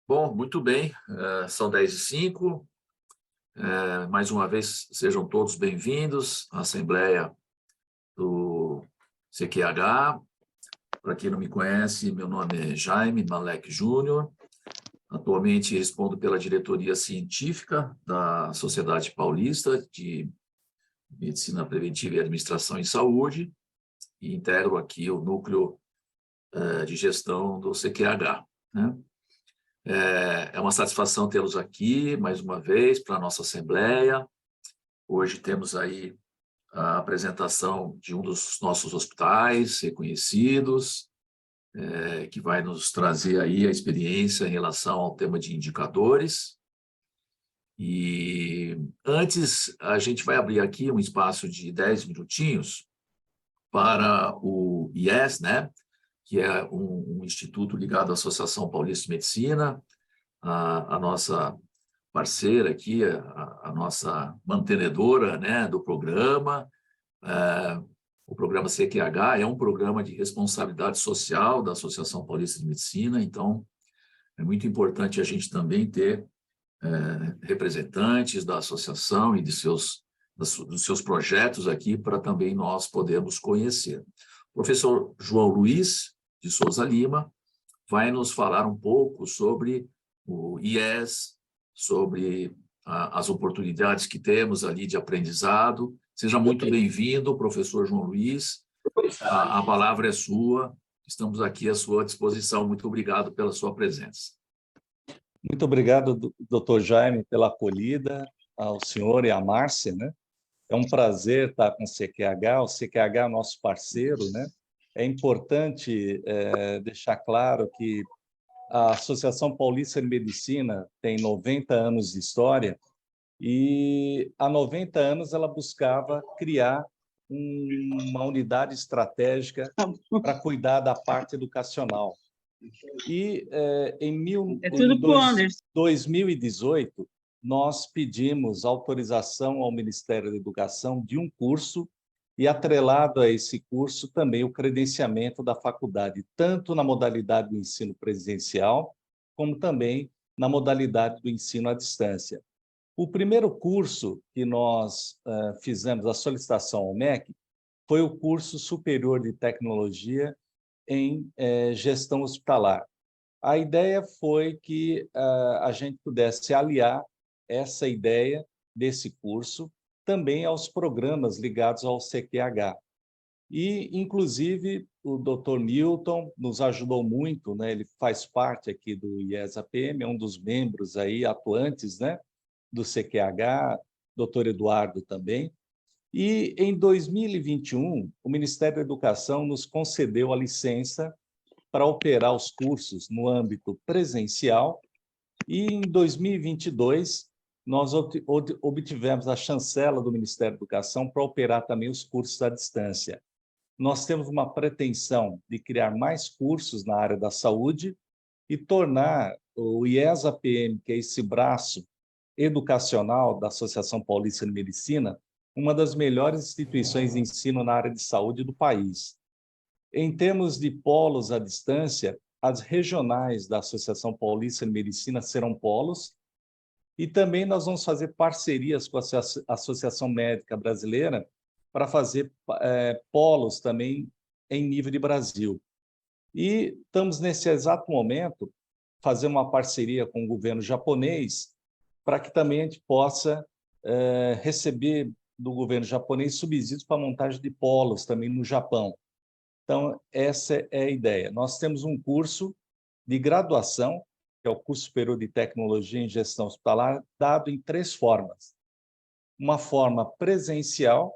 Bom, muito bem, são 10h05. Mais uma vez, sejam todos bem-vindos à Assembleia do CQH. Para quem não me conhece, meu nome é Jaime Malek Júnior. Atualmente respondo pela diretoria científica da Sociedade Paulista de Medicina Preventiva e Administração em Saúde e integro aqui o núcleo de gestão do CQH, né? É uma satisfação tê-los aqui, mais uma vez, para a nossa Assembleia. Hoje temos aí a apresentação de um dos nossos hospitais reconhecidos, que vai nos trazer aí a experiência em relação ao tema de indicadores. E antes, a gente vai abrir aqui um espaço de 10 minutinhos para o IES, né? Que é um instituto ligado à Associação Paulista de Medicina, a nossa parceira aqui, a nossa mantenedora, né, do programa. O programa CQH é um programa de responsabilidade social da Associação Paulista de Medicina, então é muito importante a gente também ter representantes da associação e dos seus projetos aqui para também nós podermos conhecer. O professor João Luiz de Souza Lima vai nos falar um pouco sobre o IES, sobre as oportunidades que temos ali de aprendizado. Seja muito bem-vindo, professor João Luiz. A palavra é sua. Estamos aqui à sua disposição. Muito obrigado pela sua presença. Muito obrigado, doutor Jaime, pela acolhida, ao senhor e à Márcia, né? É um prazer estar com o CQH. O CQH é nosso parceiro, né? É importante deixar claro que a Associação Paulista de Medicina tem 90 anos de história e há 90 anos ela buscava criar uma unidade estratégica para cuidar da parte educacional. E em 2018, nós pedimos autorização ao Ministério da Educação de um curso e, atrelado a esse curso, também o credenciamento da faculdade, tanto na modalidade do ensino presencial, como também na modalidade do ensino à distância. O primeiro curso que nós fizemos a solicitação ao MEC foi o curso superior de tecnologia em gestão hospitalar. A ideia foi que a gente pudesse aliar essa ideia desse curso também aos programas ligados ao CQH. E, inclusive, o Dr. Milton nos ajudou muito, né? Ele faz parte aqui do IES-APM, é um dos membros aí atuantes, né? Do CQH, Dr. Eduardo também. E, em 2021, o Ministério da Educação nos concedeu a licença para operar os cursos no âmbito presencial e, em 2022, nós obtivemos a chancela do Ministério da Educação para operar também os cursos à distância. Nós temos uma pretensão de criar mais cursos na área da saúde e tornar o IES-APM, que é esse braço educacional da Associação Paulista de Medicina, uma das melhores instituições de ensino na área de saúde do país. Em termos de polos à distância, as regionais da Associação Paulista de Medicina serão polos e também nós vamos fazer parcerias com a Associação Médica Brasileira para fazer polos também em nível de Brasil. E estamos, nesse exato momento, fazer uma parceria com o governo japonês para que também a gente possa receber do governo japonês subsídios para a montagem de polos também no Japão. Então, essa é a ideia. Nós temos um curso de graduação, que é o curso superior de tecnologia em gestão hospitalar, dado em 3 formas. Uma forma presencial,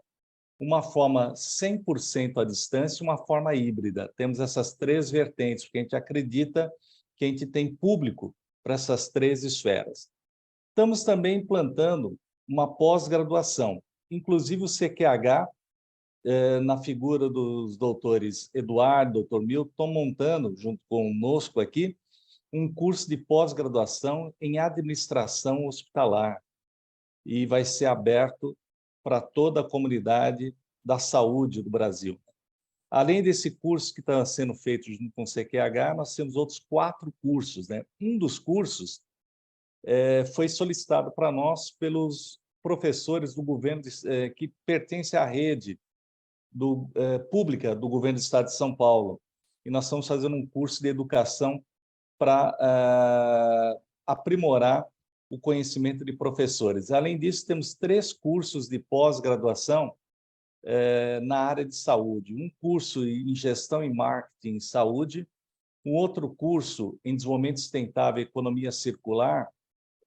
uma forma 100% à distância e uma forma híbrida. Temos essas 3 vertentes, porque a gente acredita que a gente tem público para essas 3 esferas. Estamos também implantando uma pós-graduação. Inclusive, o CQH, na figura dos doutores Eduardo, doutor Milton, estão montando, junto conosco aqui, um curso de pós-graduação em administração hospitalar e vai ser aberto para toda a comunidade da saúde do Brasil. Além desse curso que está sendo feito junto com o CQH, nós temos outros 4 cursos, né? Um dos cursos foi solicitado para nós pelos professores do governo que pertence à rede pública do governo do Estado de São Paulo. E nós estamos fazendo um curso de educação para aprimorar o conhecimento de professores. Além disso, temos 3 cursos de pós-graduação na área de saúde. Um curso em gestão e marketing em saúde, um outro curso em desenvolvimento sustentável e economia circular,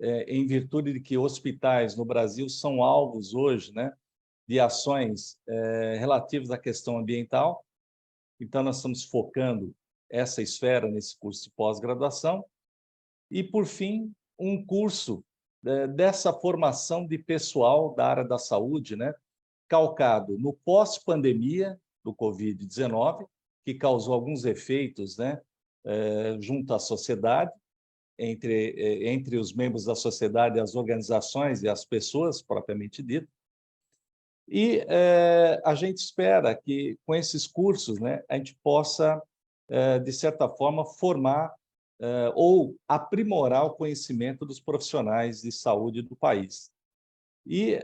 em virtude de que hospitais no Brasil são alvos hoje, né, de ações relativas à questão ambiental. Então, nós estamos focando essa esfera nesse curso de pós-graduação. E, por fim, um curso dessa formação de pessoal da área da saúde, né, calcado no pós-pandemia do Covid-19, que causou alguns efeitos, né, junto à sociedade, entre os membros da sociedade, as organizações e as pessoas, propriamente dito. E a gente espera que, com esses cursos, né, a gente possa, de certa forma, formar ou aprimorar o conhecimento dos profissionais de saúde do país. E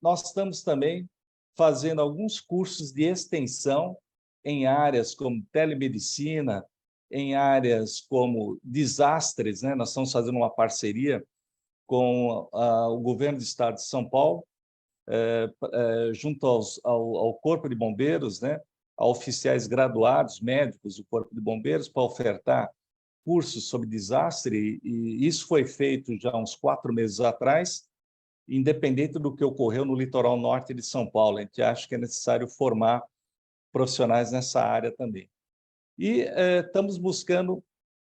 nós estamos também fazendo alguns cursos de extensão em áreas como telemedicina, em áreas como desastres, né? Nós estamos fazendo uma parceria com o governo do Estado de São Paulo, junto ao Corpo de Bombeiros, né? A oficiais graduados, médicos do Corpo de Bombeiros, para ofertar cursos sobre desastre, e isso foi feito já há uns 4 meses atrás, independente do que ocorreu no litoral norte de São Paulo. A gente acha que é necessário formar profissionais nessa área também. E estamos buscando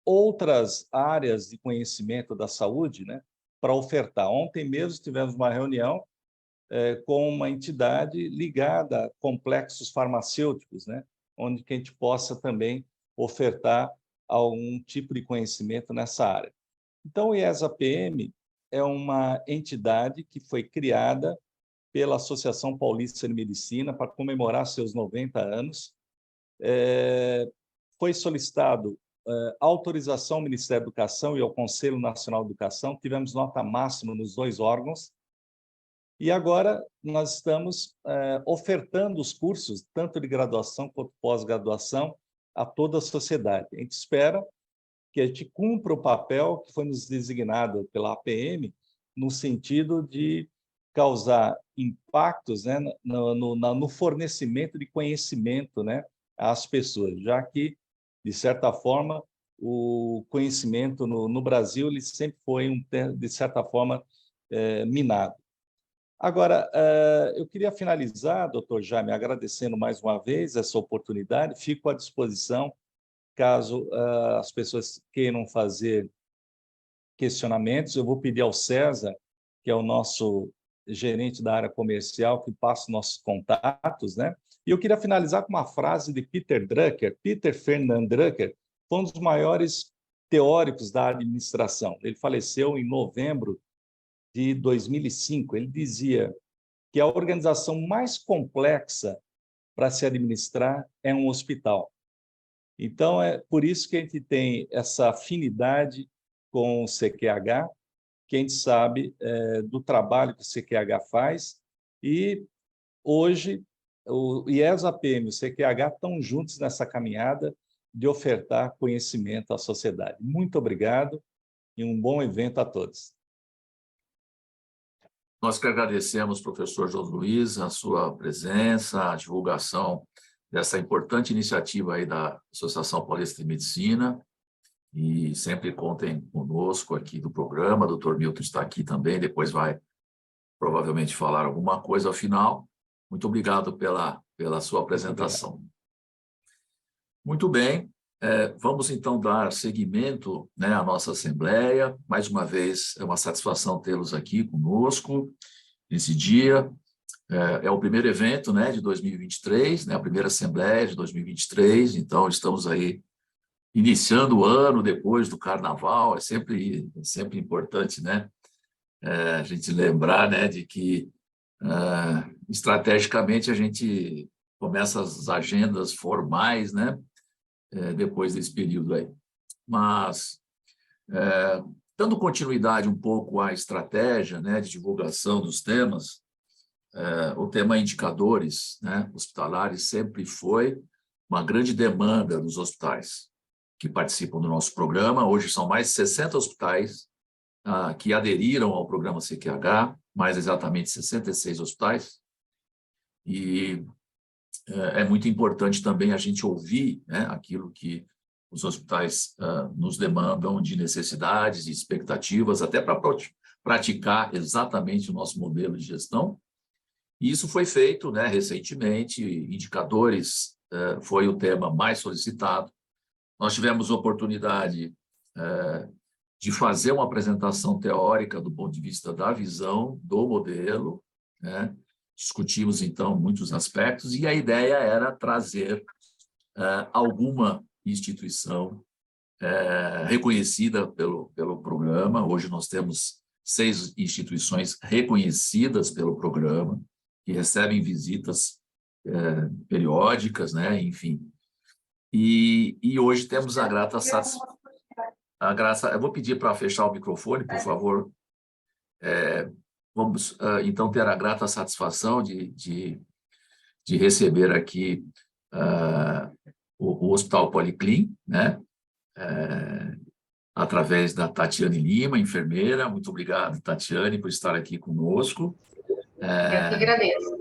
outras áreas de conhecimento da saúde, né, para ofertar. Ontem mesmo tivemos uma reunião com uma entidade ligada a complexos farmacêuticos, né, onde que a gente possa também ofertar algum tipo de conhecimento nessa área. Então, o IESA-PM é uma entidade que foi criada pela Associação Paulista de Medicina para comemorar seus 90 anos. Foi solicitado autorização ao Ministério da Educação e ao Conselho Nacional de Educação, tivemos nota máxima nos 2 órgãos, e agora nós estamos ofertando os cursos, tanto de graduação quanto pós-graduação, a toda a sociedade. A gente espera que a gente cumpra o papel que foi nos designado pela APM, no sentido de causar impactos, né, no fornecimento de conhecimento, né, às pessoas, já que, de certa forma, o conhecimento no Brasil ele sempre foi, de certa forma, minado. Agora, eu queria finalizar, doutor Jaime, agradecendo mais uma vez essa oportunidade, fico à disposição caso as pessoas queiram fazer questionamentos. Eu vou pedir ao César, que é o nosso gerente da área comercial, que passe nossos contatos, né? E eu queria finalizar com uma frase de Peter Drucker. Peter Ferdinand Drucker foi um dos maiores teóricos da administração. Ele faleceu em novembro de 2005. Ele dizia que a organização mais complexa para se administrar é um hospital. Então, é por isso que a gente tem essa afinidade com o CQH, que a gente sabe do trabalho que o CQH faz, e hoje o IESA-PM e o CQH estão juntos nessa caminhada de ofertar conhecimento à sociedade. Muito obrigado e um bom evento a todos. Nós que agradecemos, professor João Luiz, a sua presença, a divulgação dessa importante iniciativa aí da Associação Paulista de Medicina, e sempre contem conosco aqui do programa. O Dr. Milton está aqui também, depois vai provavelmente falar alguma coisa ao final. Muito obrigado pela sua apresentação. Muito bem, vamos então dar seguimento, né, à nossa Assembleia. Mais uma vez, é uma satisfação tê-los aqui conosco nesse dia. É o primeiro evento, né, de 2023, né, a primeira Assembleia de 2023, então estamos aí iniciando o ano depois do Carnaval. É sempre importante, né, a gente lembrar, né, de que estrategicamente a gente começam as agendas formais, né? Depois desse período aí. Mas, dando continuidade um pouco à estratégia, né, de divulgação dos temas, o tema indicadores, né, hospitalares sempre foi uma grande demanda dos hospitais que participam do nosso programa. Hoje são mais de 60 hospitais que aderiram ao programa CQH, mais exatamente 66 hospitais, e é muito importante também a gente ouvir, né, aquilo que os hospitais nos demandam de necessidades e expectativas, até para praticar exatamente o nosso modelo de gestão. E isso foi feito, né, recentemente. Indicadores foi o tema mais solicitado. Nós tivemos oportunidade de fazer uma apresentação teórica do ponto de vista da visão do modelo, né? Discutimos, então, muitos aspectos, e a ideia era trazer alguma instituição reconhecida pelo programa. Hoje nós temos 6 instituições reconhecidas pelo programa, que recebem visitas periódicas, né? Enfim. E hoje temos a grata satisfação. Eu vou pedir para fechar o microfone, por favor. Vamos, então, ter a grata satisfação de receber aqui o Hospital Policlin, né? Através da Tatiane Lima, enfermeira. Muito obrigado, Tatiane, por estar aqui conosco. Eu que agradeço.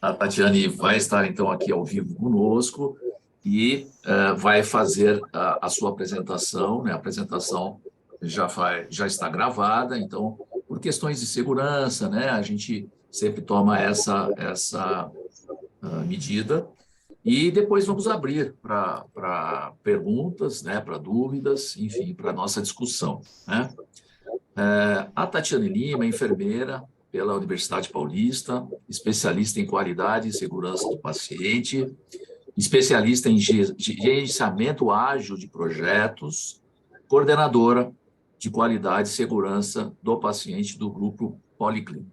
A Tatiane vai estar, então, aqui ao vivo conosco e vai fazer a sua apresentação, né? A apresentação já está gravada, então, por questões de segurança, né? A gente sempre toma essa medida. E depois vamos abrir para perguntas, né? Para dúvidas, enfim, para a nossa discussão, né? A Tatiane Lima é enfermeira pela Universidade Paulista, especialista em qualidade e segurança do paciente, especialista em gerenciamento ágil de projetos, coordenadora de qualidade e segurança do paciente do Grupo Policlin.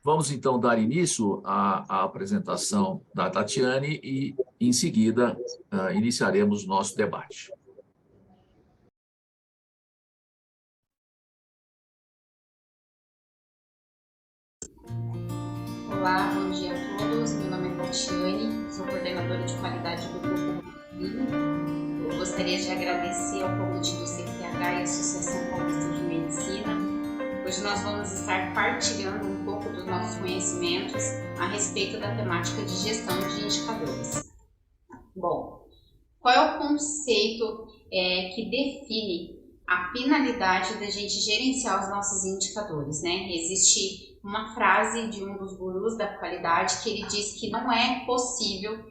Vamos, então, dar início à apresentação da Tatiane e, em seguida, iniciaremos nosso debate. Olá, bom dia a todos. Meu nome é Tatiane, sou coordenadora de qualidade do Grupo Policlin. Eu gostaria de agradecer ao convite do CQH e Associação Paulista de Medicina. Hoje nós vamos estar partilhando um pouco dos nossos conhecimentos a respeito da temática de gestão de indicadores. Bom, qual é o conceito que define a finalidade da gente gerenciar os nossos indicadores, né? Existe uma frase de um dos gurus da qualidade que ele diz que não é possível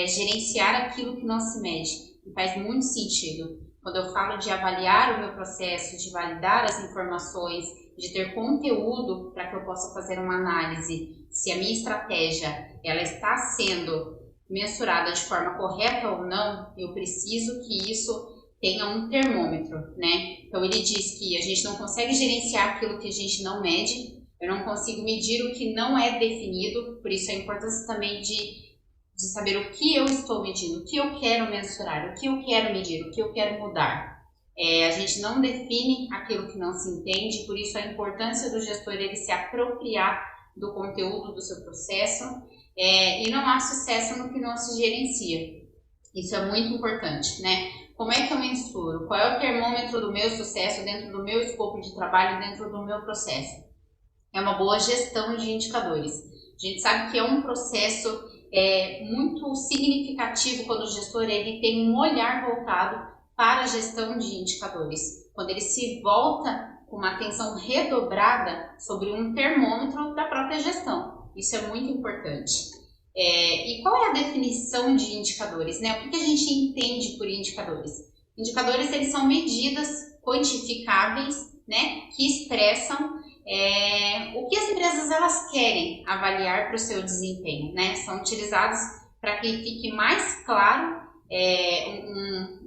gerenciar aquilo que não se mede. E faz muito sentido. Quando eu falo de avaliar o meu processo, de validar as informações, de ter conteúdo para que eu possa fazer uma análise se a minha estratégia ela está sendo mensurada de forma correta ou não, eu preciso que isso tenha um termômetro, né? Então ele diz que a gente não consegue gerenciar aquilo que a gente não mede, eu não consigo medir o que não é definido, por isso a importância também de saber o que eu estou medindo, o que eu quero mensurar, o que eu quero medir, o que eu quero mudar. A gente não define aquilo que não se entende, por isso a importância do gestor ele se apropriar do conteúdo do seu processo e não há sucesso no que não se gerencia. Isso é muito importante, né? Como é que eu mensuro? Qual é o termômetro do meu sucesso dentro do meu escopo de trabalho, dentro do meu processo? É uma boa gestão de indicadores. A gente sabe que é um processo muito significativo quando o gestor ele tem um olhar voltado para a gestão de indicadores. Quando ele se volta com uma atenção redobrada sobre um termômetro da própria gestão. Isso é muito importante. E qual é a definição de indicadores, né? O que a gente entende por indicadores? Indicadores eles são medidas quantificáveis, né? Que expressam o que as empresas elas querem avaliar para o seu desempenho, né? São utilizados para que fique mais claro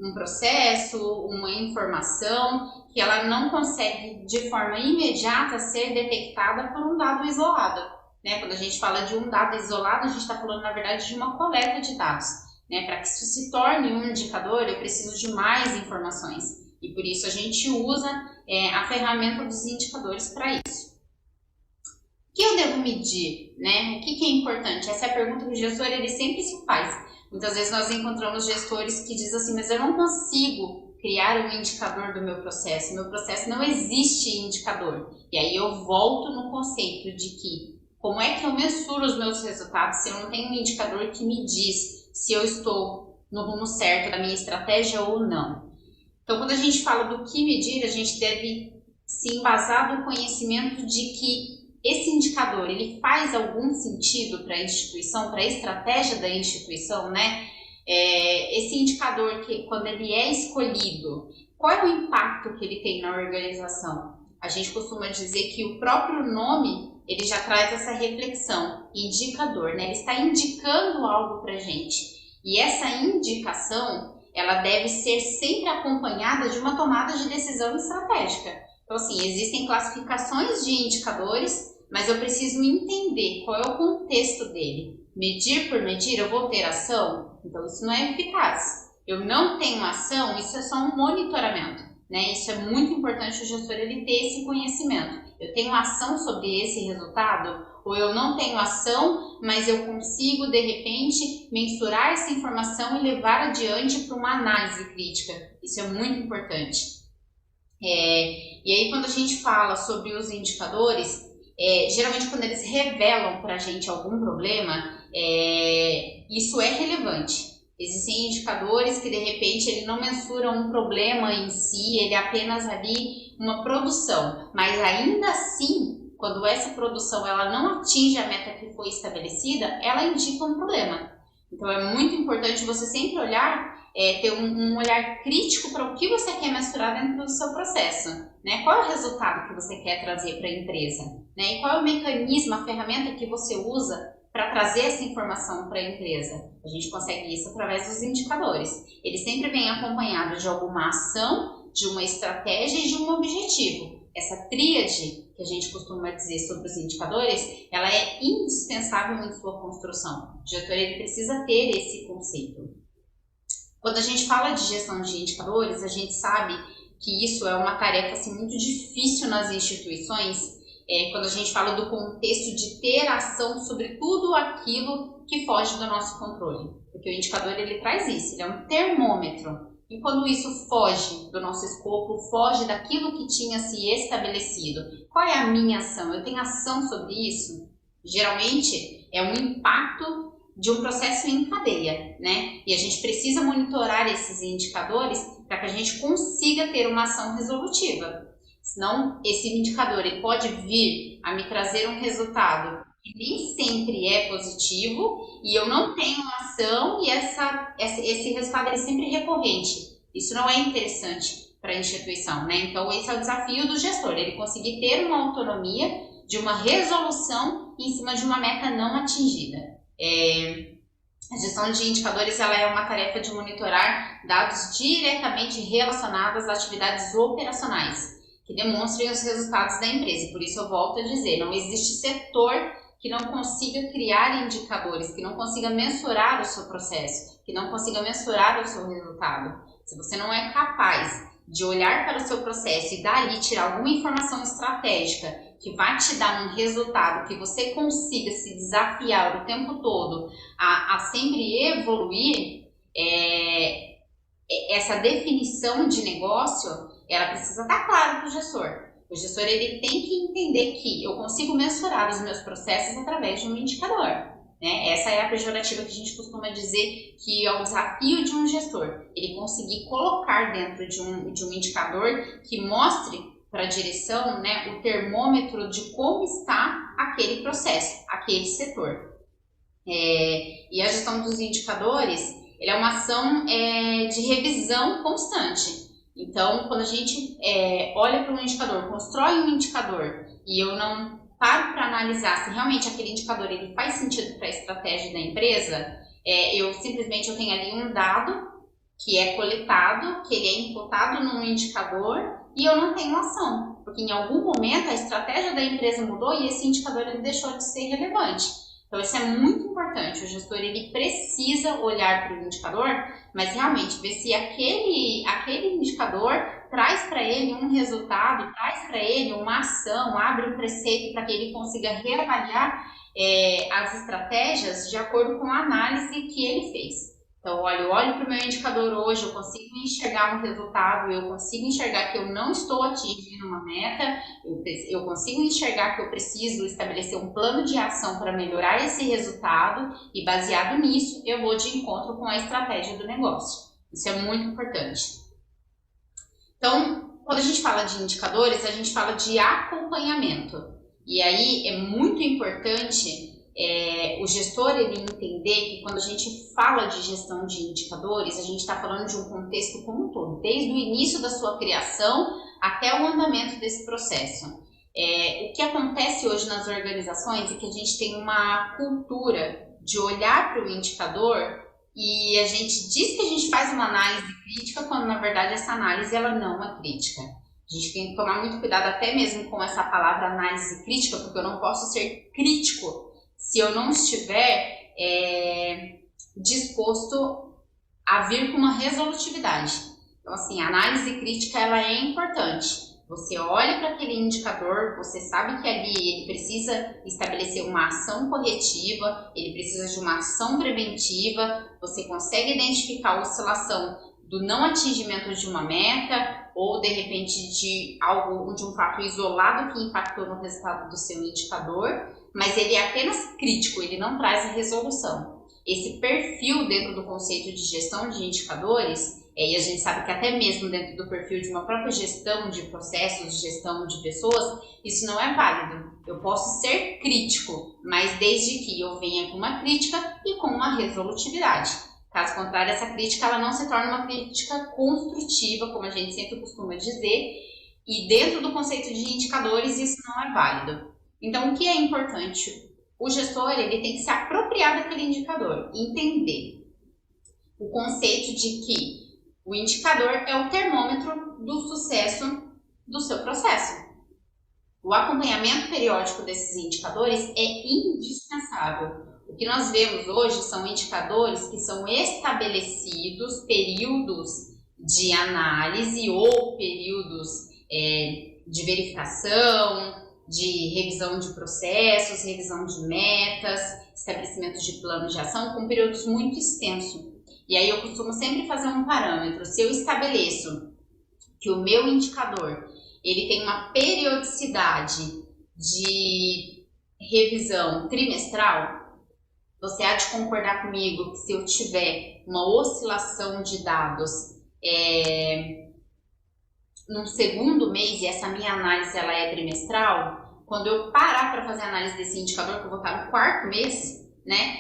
um processo, uma informação que ela não consegue de forma imediata ser detectada por um dado isolado. né? Quando a gente fala de um dado isolado, a gente está falando, na verdade, de uma coleta de dados, né? Para que isso se torne um indicador, eu preciso de mais informações. E por isso a gente usa a ferramenta dos indicadores para isso. O que eu devo medir, né? O que é importante? Essa é a pergunta que o gestor ele sempre se faz. Muitas vezes nós encontramos gestores que dizem assim, mas eu não consigo criar um indicador do meu processo não existe indicador. E aí eu volto no conceito de que, como é que eu mensuro os meus resultados se eu não tenho um indicador que me diz se eu estou no rumo certo da minha estratégia ou não? Então, quando a gente fala do que medir, a gente deve se embasar no conhecimento de que esse indicador, ele faz algum sentido para a instituição, para a estratégia da instituição, né? Esse indicador, que quando ele é escolhido, qual é o impacto que ele tem na organização? A gente costuma dizer que o próprio nome, ele já traz essa reflexão, indicador, né? Ele está indicando algo para a gente. E essa indicação, ela deve ser sempre acompanhada de uma tomada de decisão estratégica. Então, assim, existem classificações de indicadores, mas eu preciso entender qual é o contexto dele. Medir por medir, eu vou ter ação? Então, isso não é eficaz. Eu não tenho ação, isso é só um monitoramento, né? Isso é muito importante o gestor ele ter esse conhecimento. Eu tenho ação sobre esse resultado? Ou eu não tenho ação, mas eu consigo, de repente, mensurar essa informação e levar adiante para uma análise crítica. Isso é muito importante. E aí, quando a gente fala sobre os indicadores, geralmente quando eles revelam para a gente algum problema, isso é relevante. Existem indicadores que de repente ele não mensura um problema em si, ele é apenas ali uma produção, mas ainda assim, quando essa produção ela não atinge a meta que foi estabelecida, ela indica um problema. Então é muito importante você sempre olhar, ter um olhar crítico para o que você quer mensurar dentro do seu processo, né? Qual é o resultado que você quer trazer para a empresa, né? E qual é o mecanismo, a ferramenta que você usa para trazer essa informação para a empresa? A gente consegue isso através dos indicadores. Ele sempre vem acompanhado de alguma ação, de uma estratégia e de um objetivo. Essa tríade que a gente costuma dizer sobre os indicadores, ela é indispensável em sua construção. O gestor ele precisa ter esse conceito. Quando a gente fala de gestão de indicadores, a gente sabe que isso é uma tarefa assim, muito difícil nas instituições, quando a gente fala do contexto de ter ação sobre tudo aquilo que foge do nosso controle. Porque o indicador ele traz isso, ele é um termômetro. E quando isso foge do nosso escopo, foge daquilo que tinha se estabelecido, qual é a minha ação? Eu tenho ação sobre isso? Geralmente é um impacto de um processo em cadeia, né? E a gente precisa monitorar esses indicadores para que a gente consiga ter uma ação resolutiva. Senão, esse indicador ele pode vir a me trazer um resultado que nem sempre é positivo e eu não tenho uma ação e esse resultado é sempre recorrente. Isso não é interessante para a instituição, né? Então, esse é o desafio do gestor, ele conseguir ter uma autonomia de uma resolução em cima de uma meta não atingida. A gestão de indicadores ela é uma tarefa de monitorar dados diretamente relacionados às atividades operacionais, que demonstrem os resultados da empresa. Por isso eu volto a dizer, não existe setor que não consiga criar indicadores, que não consiga mensurar o seu processo, que não consiga mensurar o seu resultado. Se você não é capaz de olhar para o seu processo e dali tirar alguma informação estratégica que vai te dar um resultado, que você consiga se desafiar o tempo todo a sempre evoluir, essa definição de negócio, ela precisa estar clara para o gestor. O gestor ele tem que entender que eu consigo mensurar os meus processos através de um indicador, né? Essa é a pejorativa que a gente costuma dizer que é o desafio de um gestor. Ele conseguir colocar dentro de um indicador que mostre para a direção, né, o termômetro de como está aquele processo, aquele setor. E a gestão dos indicadores ele é uma ação de revisão constante. Então, quando a gente olha para um indicador, constrói um indicador e eu não paro para analisar se realmente aquele indicador ele faz sentido para a estratégia da empresa, eu tenho ali um dado que é coletado, que ele é imputado num indicador e eu não tenho ação. porque em algum momento a estratégia da empresa mudou e esse indicador ele deixou de ser relevante. Então isso é muito importante, o gestor ele precisa olhar para o indicador, mas realmente ver se aquele indicador traz para ele um resultado, traz para ele uma ação, abre um preceito para que ele consiga reavaliar as estratégias de acordo com a análise que ele fez. Então, olha, eu olho para o meu indicador hoje, eu consigo enxergar um resultado, eu consigo enxergar que eu não estou atingindo uma meta, eu consigo enxergar que eu preciso estabelecer um plano de ação para melhorar esse resultado e, baseado nisso, eu vou de encontro com a estratégia do negócio. Isso é muito importante. Então, quando a gente fala de indicadores, a gente fala de acompanhamento. E aí é muito importante o gestor ele entender que quando a gente fala de gestão de indicadores, a gente está falando de um contexto como um todo, desde o início da sua criação até o andamento desse processo. O que acontece hoje nas organizações é que a gente tem uma cultura de olhar para o indicador e a gente diz que a gente faz uma análise crítica, quando na verdade essa análise ela não é crítica. A gente tem que tomar muito cuidado até mesmo com essa palavra análise crítica, porque eu não posso ser crítico se eu não estiver disposto a vir com uma resolutividade. Então, assim, a análise crítica ela é importante. Você olha para aquele indicador, você sabe que ali ele precisa estabelecer uma ação corretiva, ele precisa de uma ação preventiva, você consegue identificar a oscilação do não atingimento de uma meta ou, de repente, de um fato isolado que impactou no resultado do seu indicador, mas ele é apenas crítico, ele não traz a resolução. Esse perfil dentro do conceito de gestão de indicadores, e a gente sabe que até mesmo dentro do perfil de uma própria gestão de processos, gestão de pessoas, isso não é válido. Eu posso ser crítico, mas desde que eu venha com uma crítica e com uma resolutividade. Caso contrário, essa crítica ela não se torna uma crítica construtiva, como a gente sempre costuma dizer, e dentro do conceito de indicadores isso não é válido. Então, o que é importante? O gestor ele tem que se apropriar daquele indicador, entender o conceito de que o indicador é o termômetro do sucesso do seu processo. O acompanhamento periódico desses indicadores é indispensável. O que nós vemos hoje são indicadores que são estabelecidos, períodos de análise ou períodos de verificação, de revisão de processos, revisão de metas, estabelecimento de planos de ação com períodos muito extensos. E aí eu costumo sempre fazer um parâmetro. Se eu estabeleço que o meu indicador ele tem uma periodicidade de revisão trimestral, você há de concordar comigo que se eu tiver uma oscilação de dados no segundo mês e essa minha análise ela é trimestral, quando eu parar para fazer a análise desse indicador, que eu vou estar no quarto mês, né,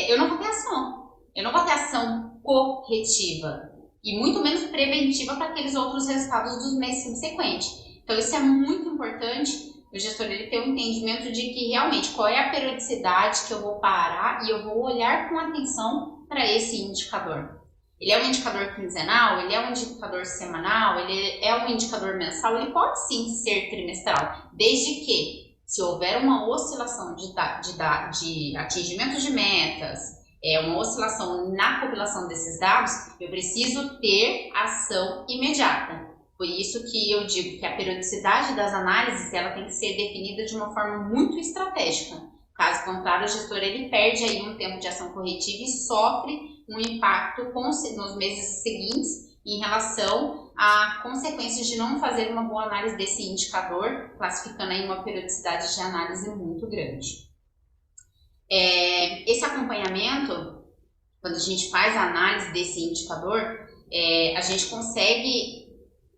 eu não vou ter ação. Eu não vou ter ação corretiva e muito menos preventiva para aqueles outros resultados dos meses subsequentes. Então isso é muito importante, o gestor ele ter um entendimento de que realmente qual é a periodicidade que eu vou parar e eu vou olhar com atenção para esse indicador. Ele é um indicador quinzenal, ele é um indicador semanal, ele é um indicador mensal, ele pode sim ser trimestral, desde que se houver uma oscilação de atingimento de metas, uma oscilação na compilação desses dados, eu preciso ter ação imediata. Por isso que eu digo que a periodicidade das análises ela tem que ser definida de uma forma muito estratégica. Caso contrário, o gestor ele perde aí um tempo de ação corretiva e sofre um impacto nos meses seguintes em relação a consequências de não fazer uma boa análise desse indicador, classificando aí uma periodicidade de análise muito grande. Esse acompanhamento, quando a gente faz a análise desse indicador, a gente consegue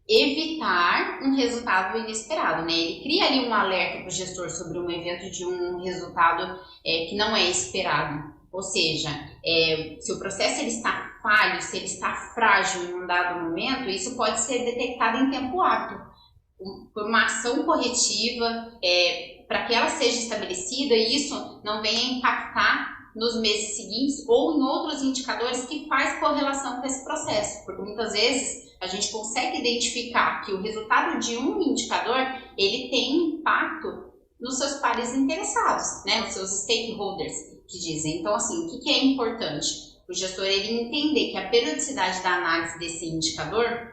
evitar um resultado inesperado, né? Ele cria ali um alerta para o gestor sobre um evento de um resultado que não é esperado. Ou seja, se o processo ele está falho, se ele está frágil em um dado momento, isso pode ser detectado em tempo hábil, por uma ação corretiva, para que ela seja estabelecida e isso não venha impactar nos meses seguintes ou em outros indicadores que faz correlação com esse processo, porque muitas vezes a gente consegue identificar que o resultado de um indicador, ele tem impacto nos seus pares interessados, né, nos seus stakeholders, que dizem. Então, assim, o que é importante? O gestor, ele entender que a periodicidade da análise desse indicador,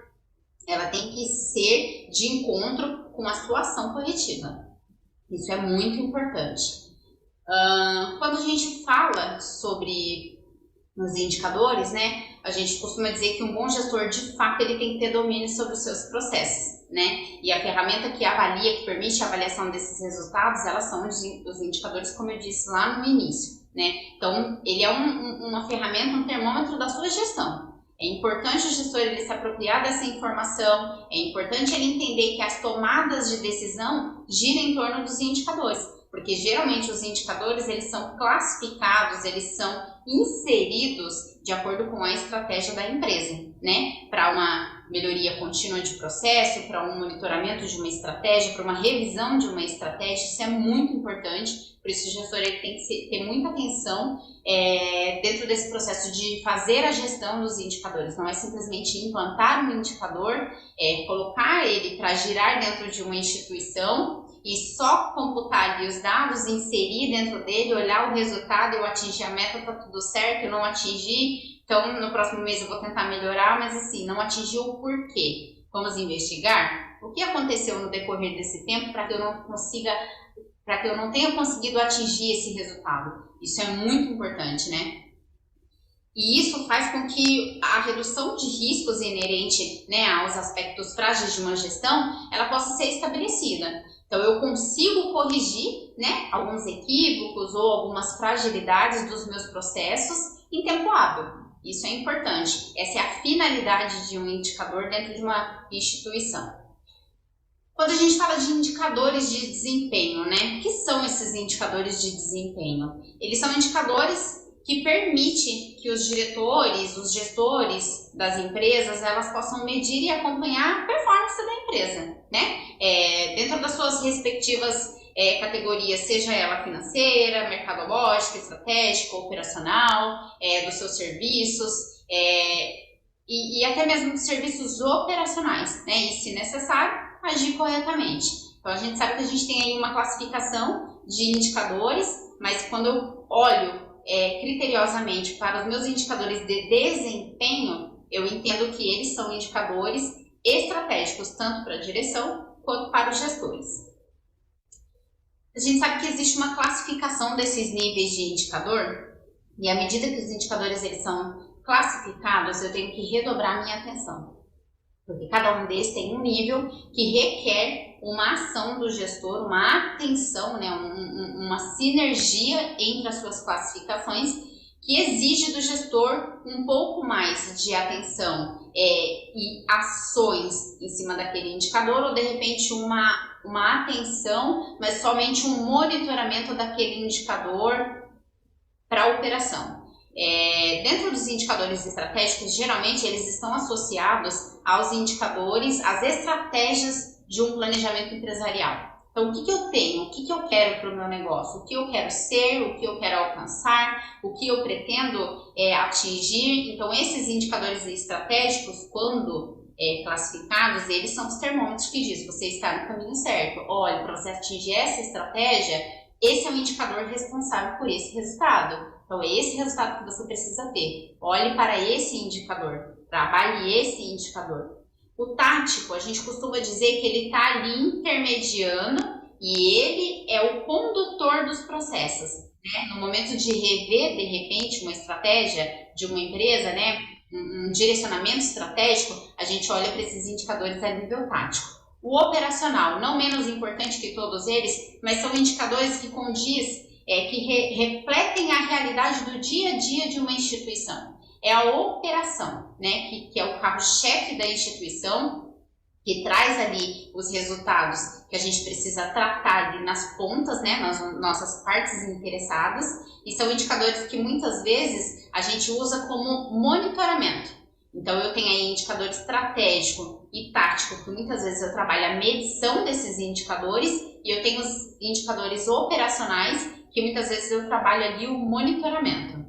ela tem que ser de encontro com a sua ação corretiva. Isso é muito importante. Quando a gente fala sobre os indicadores, né, a gente costuma dizer que um bom gestor, de fato, ele tem que ter domínio sobre os seus processos, né? E a ferramenta que avalia, que permite a avaliação desses resultados, elas são os indicadores, como eu disse lá no início, né? Então, ele é uma ferramenta, um termômetro da sua gestão. É importante o gestor ele se apropriar dessa informação, é importante ele entender que as tomadas de decisão giram em torno dos indicadores, porque geralmente os indicadores eles são classificados, eles são inseridos de acordo com a estratégia da empresa, né? Para uma melhoria contínua de processo, para um monitoramento de uma estratégia, para uma revisão de uma estratégia, isso é muito importante. Por isso o gestor ele tem que ter muita atenção dentro desse processo de fazer a gestão dos indicadores. Não é simplesmente implantar um indicador, colocar ele para girar dentro de uma instituição e só computar ali os dados, inserir dentro dele, olhar o resultado, eu atingi a meta, tá tudo certo, eu não atingi, então no próximo mês eu vou tentar melhorar, mas assim, não atingiu o porquê. Vamos investigar o que aconteceu no decorrer desse tempo para que eu não tenha conseguido atingir esse resultado. Isso é muito importante, né? E isso faz com que a redução de riscos inerente, né, aos aspectos frágeis de uma gestão, ela possa ser estabelecida. Então, eu consigo corrigir, né, alguns equívocos ou algumas fragilidades dos meus processos em tempo hábil. Isso é importante. Essa é a finalidade de um indicador dentro de uma instituição. Quando a gente fala de indicadores de desempenho, né? O que são esses indicadores de desempenho? Eles são indicadores que permitem que os diretores, os gestores das empresas, elas possam medir e acompanhar a performance da empresa, né? Dentro das suas respectivas categorias, seja ela financeira, mercadológica, estratégica, operacional, dos seus serviços, e até mesmo dos serviços operacionais, né? E, se necessário, agir corretamente. Então, a gente sabe que a gente tem aí uma classificação de indicadores, mas quando eu olho criteriosamente para os meus indicadores de desempenho, eu entendo que eles são indicadores estratégicos, tanto para a direção quanto para os gestores. A gente sabe que existe uma classificação desses níveis de indicador, e à medida que os indicadores eles são classificados, eu tenho que redobrar a minha atenção. Porque cada um desses tem um nível que requer uma ação do gestor, uma atenção, né, uma sinergia entre as suas classificações, que exige do gestor um pouco mais de atenção e ações em cima daquele indicador, ou de repente uma atenção, mas somente um monitoramento daquele indicador para a operação. Dentro dos indicadores estratégicos, geralmente eles estão associados aos indicadores, às estratégias de um planejamento empresarial. Então, o que eu tenho, o que eu quero para o meu negócio, o que eu quero ser, o que eu quero alcançar, o que eu pretendo atingir. Então, esses indicadores estratégicos, quando classificados, eles são os termômetros que dizem você está no caminho certo. Olha, para você atingir essa estratégia, esse é o indicador responsável por esse resultado. Então, é esse resultado que você precisa ter. Olhe para esse indicador, trabalhe esse indicador. O tático, a gente costuma dizer que ele está ali intermediando e ele é o condutor dos processos, né? No momento de rever, de repente, uma estratégia de uma empresa, né? Um direcionamento estratégico, a gente olha para esses indicadores a nível tático. O operacional, não menos importante que todos eles, mas são indicadores que condiz, que refletem a realidade do dia a dia de uma instituição. É a operação, né, que é o carro-chefe da instituição, que traz ali os resultados que a gente precisa tratar ali nas pontas, né, nas nossas partes interessadas, e são indicadores que muitas vezes a gente usa como monitoramento. Então, eu tenho aí indicador estratégico e tático, que muitas vezes eu trabalho a medição desses indicadores, e eu tenho os indicadores operacionais, que muitas vezes eu trabalho ali o monitoramento.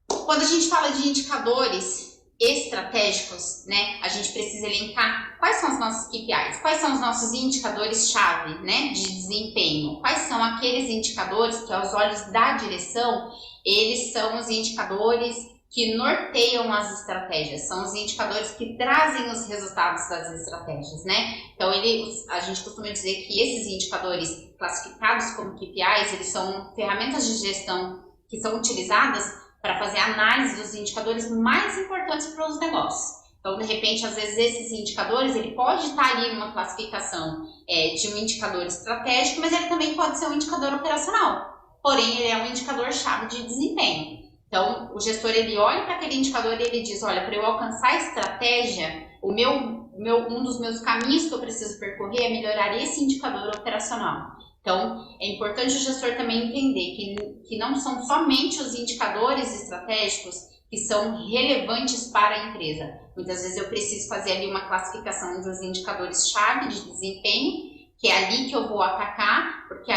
Quando a gente fala de indicadores estratégicos, né, a gente precisa elencar quais são os nossos KPIs, quais são os nossos indicadores-chave, né, de desempenho, quais são aqueles indicadores que, aos olhos da direção, eles são os indicadores que norteiam as estratégias, são os indicadores que trazem os resultados das estratégias, né? Então, a gente costuma dizer que esses indicadores classificados como KPIs, eles são ferramentas de gestão que são utilizadas para fazer análise dos indicadores mais importantes para os negócios. Então, de repente, às vezes, esses indicadores, ele pode estar ali numa classificação de um indicador estratégico, mas ele também pode ser um indicador operacional. Porém, ele é um indicador-chave de desempenho. Então, o gestor, ele olha para aquele indicador e ele diz, olha, para eu alcançar a estratégia, um dos meus caminhos que eu preciso percorrer é melhorar esse indicador operacional. Então, é importante o gestor também entender que não são somente os indicadores estratégicos que são relevantes para a empresa. Muitas vezes eu preciso fazer ali uma classificação dos indicadores-chave de desempenho, que é ali que eu vou atacar, porque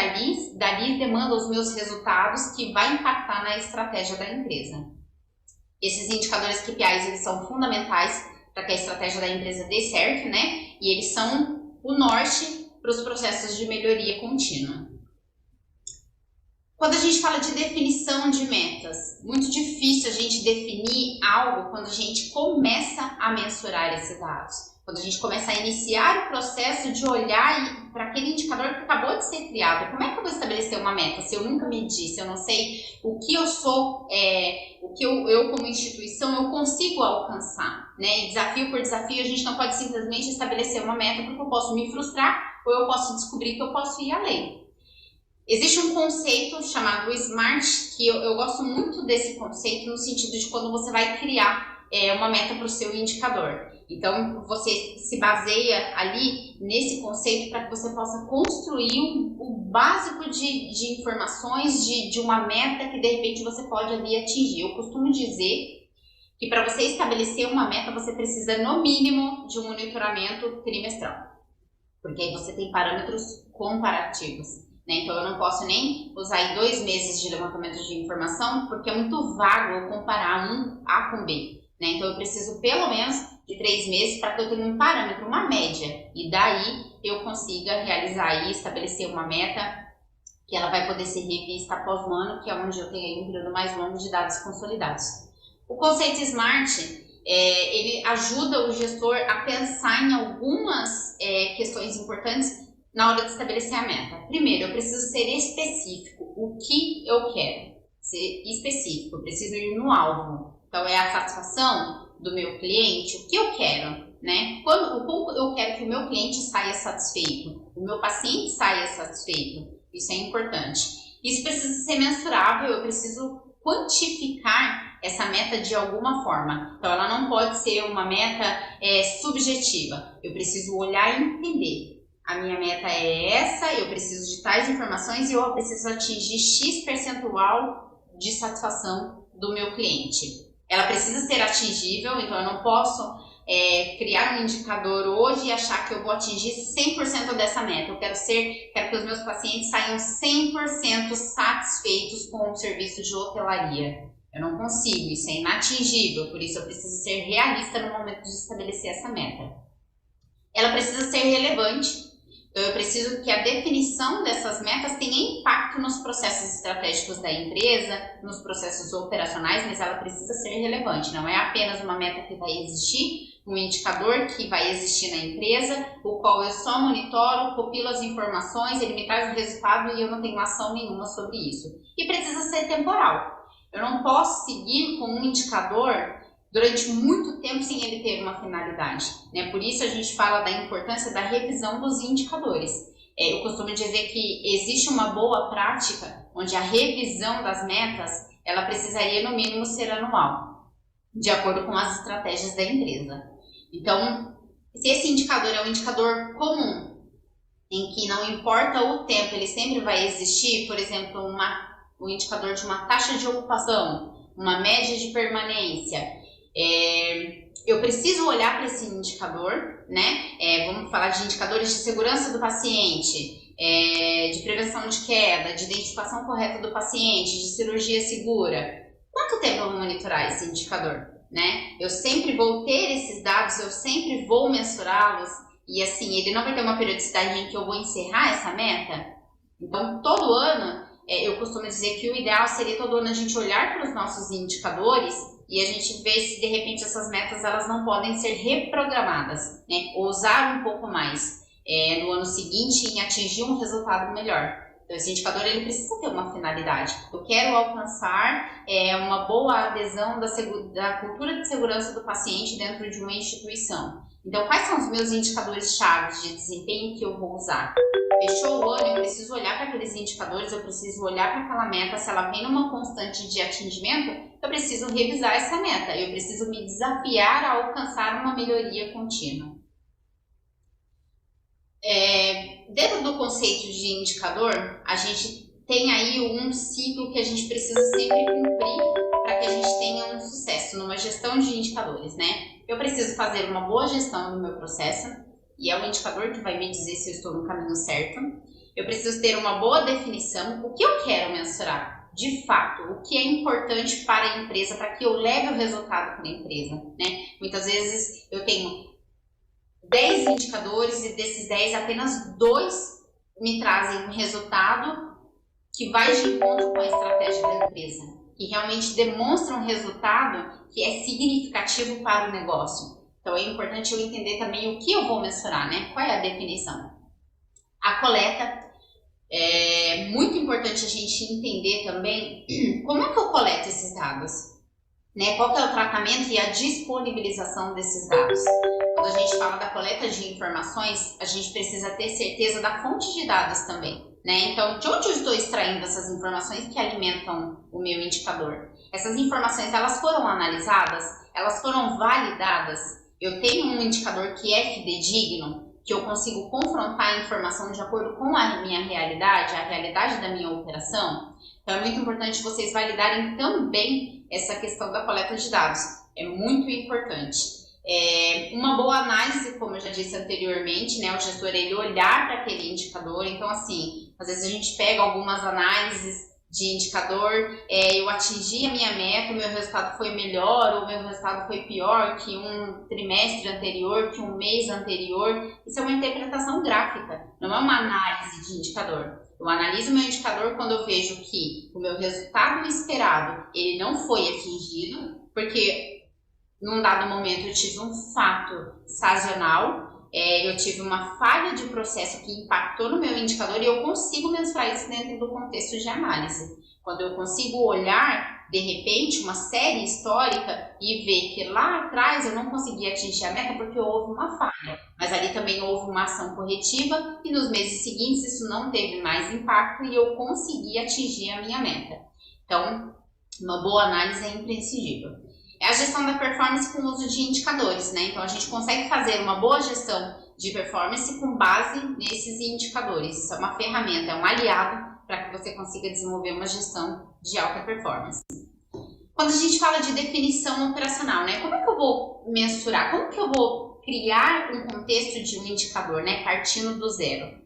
dali demanda os meus resultados que vai impactar na estratégia da empresa. Esses indicadores KPIs, eles são fundamentais para que a estratégia da empresa dê certo, né? E eles são o norte para os processos de melhoria contínua. Quando a gente fala de definição de metas, muito difícil a gente definir algo quando a gente começa a mensurar esses dados. Quando a gente começa a iniciar o processo de olhar para aquele indicador que acabou de ser criado. Como é que eu vou estabelecer uma meta se eu nunca medi, se eu não sei o que eu sou, o que eu como instituição eu consigo alcançar, né? E desafio por desafio a gente não pode simplesmente estabelecer uma meta porque eu posso me frustrar ou eu posso descobrir que eu posso ir além. Existe um conceito chamado SMART, que eu gosto muito desse conceito no sentido de quando você vai criar uma meta para o seu indicador. Então, você se baseia ali nesse conceito para que você possa construir o básico de informações de uma meta que, de repente, você pode ali atingir. Eu costumo dizer que para você estabelecer uma meta, você precisa, no mínimo, de um monitoramento trimestral. Porque aí você tem parâmetros comparativos. Né? Então, eu não posso nem usar aí 2 meses de levantamento de informação, porque é muito vago eu comparar um A com B. Né? Então, eu preciso pelo menos de 3 meses para que eu tenha um parâmetro, uma média. E daí eu consiga realizar e estabelecer uma meta que ela vai poder ser revista após um ano, que é onde eu tenho aí um período mais longo de dados consolidados. O conceito SMART, ele ajuda o gestor a pensar em algumas questões importantes na hora de estabelecer a meta. Primeiro, eu preciso ser específico. O que eu quero? Ser específico, eu preciso ir no alvo. Então, é a satisfação do meu cliente, o que eu quero, né? Como eu quero que o meu cliente saia satisfeito, o meu paciente saia satisfeito. Isso é importante. Isso precisa ser mensurável, eu preciso quantificar essa meta de alguma forma. Então, ela não pode ser uma meta subjetiva. Eu preciso olhar e entender. A minha meta é essa, eu preciso de tais informações e eu preciso atingir X% de satisfação do meu cliente. Ela precisa ser atingível, então eu não posso criar um indicador hoje e achar que eu vou atingir 100% dessa meta. Eu quero que os meus pacientes saiam 100% satisfeitos com o serviço de hotelaria. Eu não consigo, isso é inatingível, por isso eu preciso ser realista no momento de estabelecer essa meta. Ela precisa ser relevante. Então, eu preciso que a definição dessas metas tenha impacto nos processos estratégicos da empresa, nos processos operacionais, mas ela precisa ser relevante. Não é apenas uma meta que vai existir, um indicador que vai existir na empresa, o qual eu só monitoro, copilo as informações, ele me traz o resultado e eu não tenho ação nenhuma sobre isso. E precisa ser temporal. Eu não posso seguir com um indicador durante muito tempo sem ele ter uma finalidade, né? Por isso a gente fala da importância da revisão dos indicadores. Eu costumo dizer que existe uma boa prática onde a revisão das metas, ela precisaria no mínimo ser anual, de acordo com as estratégias da empresa. Então, se esse indicador é um indicador comum, em que não importa o tempo, ele sempre vai existir, por exemplo, o indicador de uma taxa de ocupação, uma média de permanência, eu preciso olhar para esse indicador, né? Vamos falar de indicadores de segurança do paciente, de prevenção de queda, de identificação correta do paciente, de cirurgia segura. Quanto tempo eu vou monitorar esse indicador, né? Eu sempre vou ter esses dados, eu sempre vou mensurá-los e assim, ele não vai ter uma periodicidade em que eu vou encerrar essa meta. Então, todo ano, eu costumo dizer que o ideal seria todo ano a gente olhar para os nossos indicadores e a gente ver se de repente essas metas elas não podem ser reprogramadas, né? Ousar um pouco mais no ano seguinte em atingir um resultado melhor. Então, esse indicador ele precisa ter uma finalidade. Eu quero alcançar uma boa adesão da cultura de segurança do paciente dentro de uma instituição. Então, quais são os meus indicadores chaves de desempenho que eu vou usar? Fechou o ano, eu preciso olhar para aqueles indicadores, eu preciso olhar para aquela meta, se ela vem numa constante de atingimento, eu preciso revisar essa meta, eu preciso me desafiar a alcançar uma melhoria contínua. Dentro do conceito de indicador, a gente tem aí um ciclo que a gente precisa sempre cumprir para que a gente tenha um sucesso numa gestão de indicadores, né? Eu preciso fazer uma boa gestão do meu processo, e é o indicador que vai me dizer se eu estou no caminho certo. Eu preciso ter uma boa definição, o que eu quero mensurar, de fato, o que é importante para a empresa, para que eu leve o resultado para a empresa, né? Muitas vezes eu tenho 10 indicadores e desses 10, apenas 2 me trazem um resultado que vai de encontro com a estratégia da empresa, que realmente demonstra um resultado que é significativo para o negócio. Então, é importante eu entender também o que eu vou mensurar, né? Qual é a definição? A coleta, é muito importante a gente entender também como é que eu coleto esses dados, né? Qual que é o tratamento e a disponibilização desses dados. Quando a gente fala da coleta de informações, a gente precisa ter certeza da fonte de dados também, né? Então, de onde eu estou extraindo essas informações que alimentam o meu indicador? Essas informações, elas foram analisadas? Elas foram validadas? Eu tenho um indicador que é fidedigno, que eu consigo confrontar a informação de acordo com a minha realidade, a realidade da minha operação? Então, é muito importante vocês validarem também essa questão da coleta de dados. É muito importante. Uma boa análise, como eu já disse anteriormente, né, o gestor ele olhar para aquele indicador. Então, assim, às vezes a gente pega algumas análises de indicador, eu atingi a minha meta, o meu resultado foi melhor, ou o meu resultado foi pior que um trimestre anterior, que um mês anterior. Isso é uma interpretação gráfica, não é uma análise de indicador. Eu analiso o meu indicador quando eu vejo que o meu resultado esperado ele não foi atingido, porque num dado momento eu tive um fato sazonal, eu tive uma falha de processo que impactou no meu indicador e eu consigo mensurar isso dentro do contexto de análise. Quando eu consigo olhar, de repente, uma série histórica e ver que lá atrás eu não consegui atingir a meta porque houve uma falha, mas ali também houve uma ação corretiva e nos meses seguintes isso não teve mais impacto e eu consegui atingir a minha meta. Então, uma boa análise é imprescindível. É a gestão da performance com o uso de indicadores, né? Então, a gente consegue fazer uma boa gestão de performance com base nesses indicadores. Isso é uma ferramenta, é um aliado para que você consiga desenvolver uma gestão de alta performance. Quando a gente fala de definição operacional, né? Como é que eu vou mensurar? Como que eu vou criar um contexto de um indicador, né? Partindo do zero.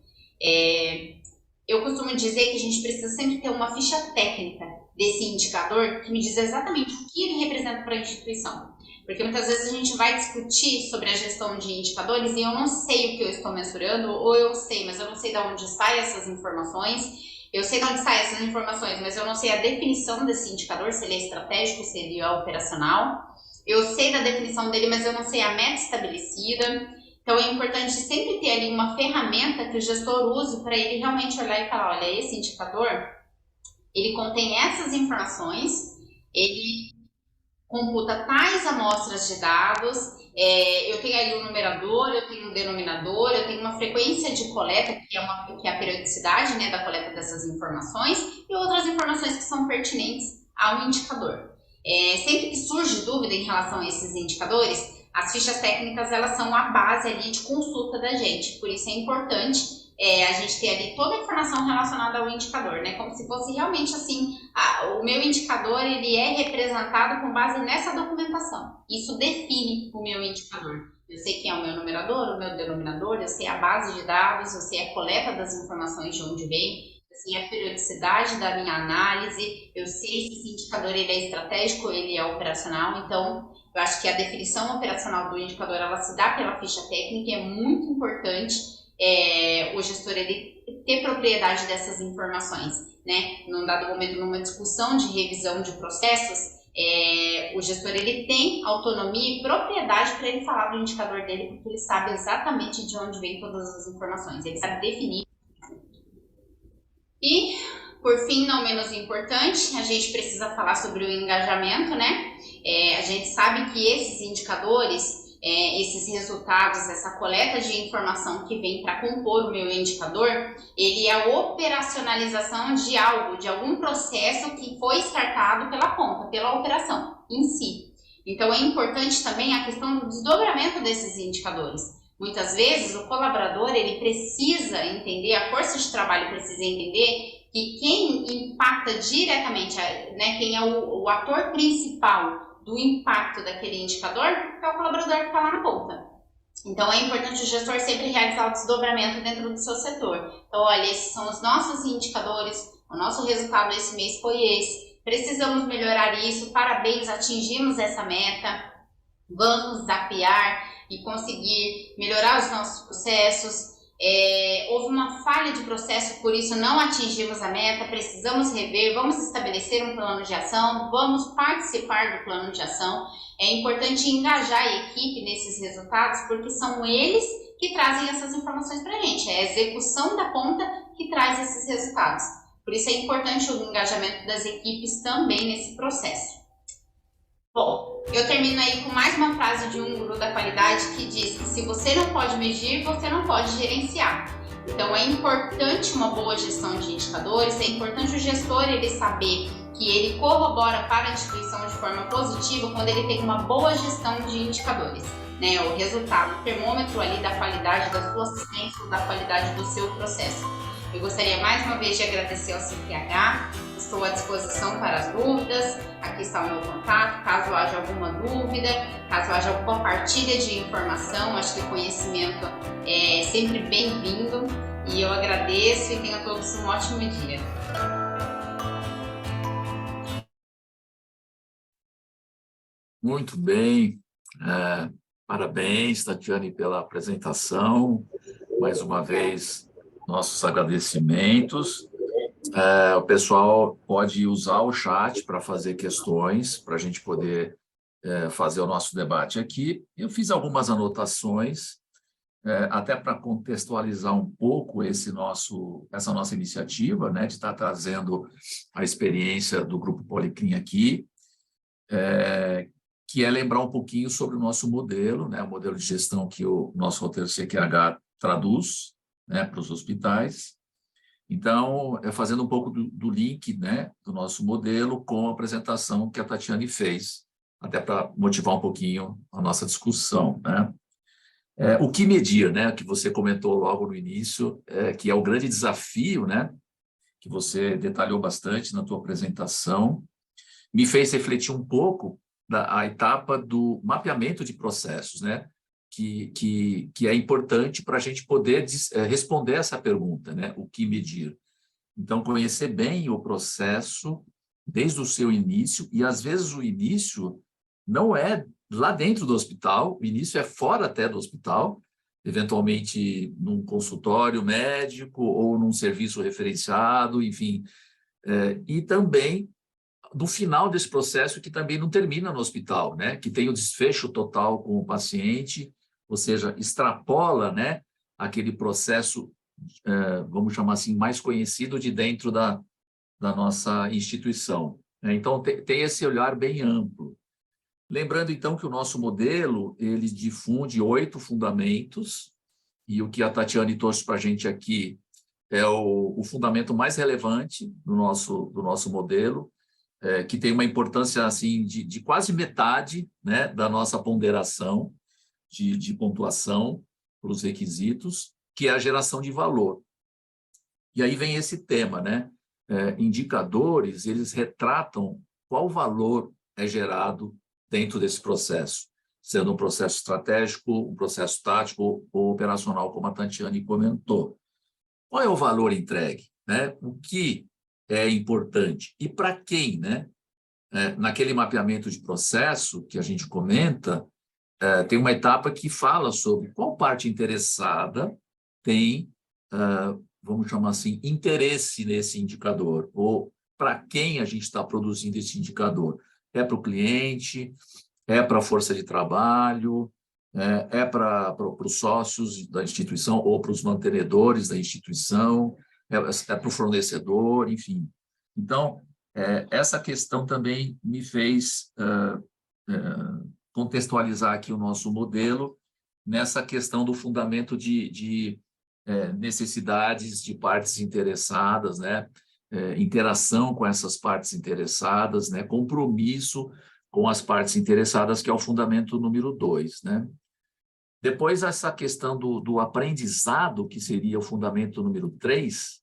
Eu costumo dizer que a gente precisa sempre ter uma ficha técnica desse indicador que me diz exatamente o que ele representa para a instituição. Porque muitas vezes a gente vai discutir sobre a gestão de indicadores e eu não sei o que eu estou mensurando, ou eu sei, mas eu não sei de onde saem essas informações. Eu sei de onde saem essas informações, mas eu não sei a definição desse indicador, se ele é estratégico, se ele é operacional. Eu sei da definição dele, mas eu não sei a meta estabelecida. Então, é importante sempre ter ali uma ferramenta que o gestor use para ele realmente olhar e falar, olha, esse indicador, ele contém essas informações, ele computa tais amostras de dados, eu tenho ali um numerador, eu tenho um denominador, eu tenho uma frequência de coleta, que é a periodicidade, né, da coleta dessas informações, e outras informações que são pertinentes ao indicador. Sempre que surge dúvida em relação a esses indicadores, as fichas técnicas elas são a base ali de consulta da gente, por isso é importante a gente ter ali toda a informação relacionada ao indicador, né? Como se fosse realmente assim, o meu indicador ele é representado com base nessa documentação. Isso define o meu indicador. Eu sei quem é o meu numerador, o meu denominador, eu sei a base de dados, eu sei a coleta das informações de onde vem, eu sei a periodicidade da minha análise, eu sei se esse indicador ele é estratégico ou ele é operacional. Então, eu acho que a definição operacional do indicador ela se dá pela ficha técnica e é muito importante o gestor ele ter propriedade dessas informações, né? Num dado momento, numa discussão de revisão de processos, o gestor ele tem autonomia e propriedade para ele falar do indicador dele, porque ele sabe exatamente de onde vem todas as informações, ele sabe definir. E, por fim, não menos importante, a gente precisa falar sobre o engajamento, né? A gente sabe que esses indicadores, esses resultados, essa coleta de informação que vem para compor o meu indicador, ele é a operacionalização de algo, de algum processo que foi startado pela ponta, pela operação em si. Então, é importante também a questão do desdobramento desses indicadores. Muitas vezes, o colaborador ele precisa entender, a força de trabalho precisa entender que quem impacta diretamente, né, quem é o ator principal do impacto daquele indicador é o colaborador que está lá na ponta. Então, é importante o gestor sempre realizar o desdobramento dentro do seu setor. Então, olha, esses são os nossos indicadores, o nosso resultado esse mês foi esse, precisamos melhorar isso, parabéns, atingimos essa meta, vamos desafiar e conseguir melhorar os nossos processos. Houve uma falha de processo, por isso não atingimos a meta, precisamos rever, vamos estabelecer um plano de ação, vamos participar do plano de ação. É importante engajar a equipe nesses resultados, porque são eles que trazem essas informações para a gente, é a execução da ponta que traz esses resultados. Por isso é importante o engajamento das equipes também nesse processo. Bom, eu termino aí com mais uma frase de um guru da qualidade que diz que se você não pode medir, você não pode gerenciar. Então é importante uma boa gestão de indicadores, é importante o gestor ele saber que ele corrobora para a instituição de forma positiva quando ele tem uma boa gestão de indicadores, né? O resultado, o termômetro ali da qualidade da sua assistência, da qualidade do seu processo. Eu gostaria mais uma vez de agradecer ao CPH, estou à disposição para as dúvidas, aqui está o meu contato, caso haja alguma dúvida, caso haja alguma partilha de informação, acho que o conhecimento é sempre bem-vindo e eu agradeço e tenham todos um ótimo dia. Muito bem, parabéns, Tatiane, pela apresentação, mais uma vez, nossos agradecimentos. O pessoal pode usar o chat para fazer questões, para a gente poder fazer o nosso debate aqui. Eu fiz algumas anotações, até para contextualizar um pouco essa nossa iniciativa, né, de estar trazendo a experiência do Grupo Policlin aqui, que é lembrar um pouquinho sobre o nosso modelo, né, o modelo de gestão que o nosso roteiro CQH traduz, né, para os hospitais. Então, fazendo um pouco do link, né, do nosso modelo com a apresentação que a Tatiane fez, até para motivar um pouquinho a nossa discussão, né? O que medir, né, que você comentou logo no início, que é o grande desafio, né, que você detalhou bastante na tua apresentação, me fez refletir um pouco a etapa do mapeamento de processos, né? Que é importante para a gente poder responder essa pergunta, né? O que medir? Então, conhecer bem o processo desde o seu início, e às vezes o início não é lá dentro do hospital, o início é fora até do hospital, eventualmente num consultório médico ou num serviço referenciado, enfim, e também do final desse processo que também não termina no hospital, né? Que tem o desfecho total com o paciente, ou seja, extrapola, né, aquele processo, vamos chamar assim, mais conhecido de dentro da nossa instituição. Então, tem esse olhar bem amplo. Lembrando, então, que o nosso modelo, ele difunde 8 fundamentos, e o que a Tatiane trouxe para a gente aqui é o fundamento mais relevante do nosso modelo, que tem uma importância assim, de quase metade, né, da nossa ponderação de pontuação para os requisitos, que é a geração de valor. E aí vem esse tema, né? Indicadores, eles retratam qual valor é gerado dentro desse processo, sendo um processo estratégico, um processo tático ou operacional, como a Tatiane comentou. Qual é o valor entregue, né? O que é importante e para quem, né? Naquele mapeamento de processo que a gente comenta, tem uma etapa que fala sobre qual parte interessada tem, vamos chamar assim, interesse nesse indicador, ou para quem a gente está produzindo esse indicador. É para o cliente, é para a força de trabalho, é para os sócios da instituição ou para os mantenedores da instituição, é para o fornecedor, enfim. Então, essa questão também me fez contextualizar aqui o nosso modelo nessa questão do fundamento de necessidades de partes interessadas, né? Interação com essas partes interessadas, né? Compromisso com as partes interessadas, que é o fundamento número 2, né? Depois, essa questão do aprendizado, que seria o fundamento número 3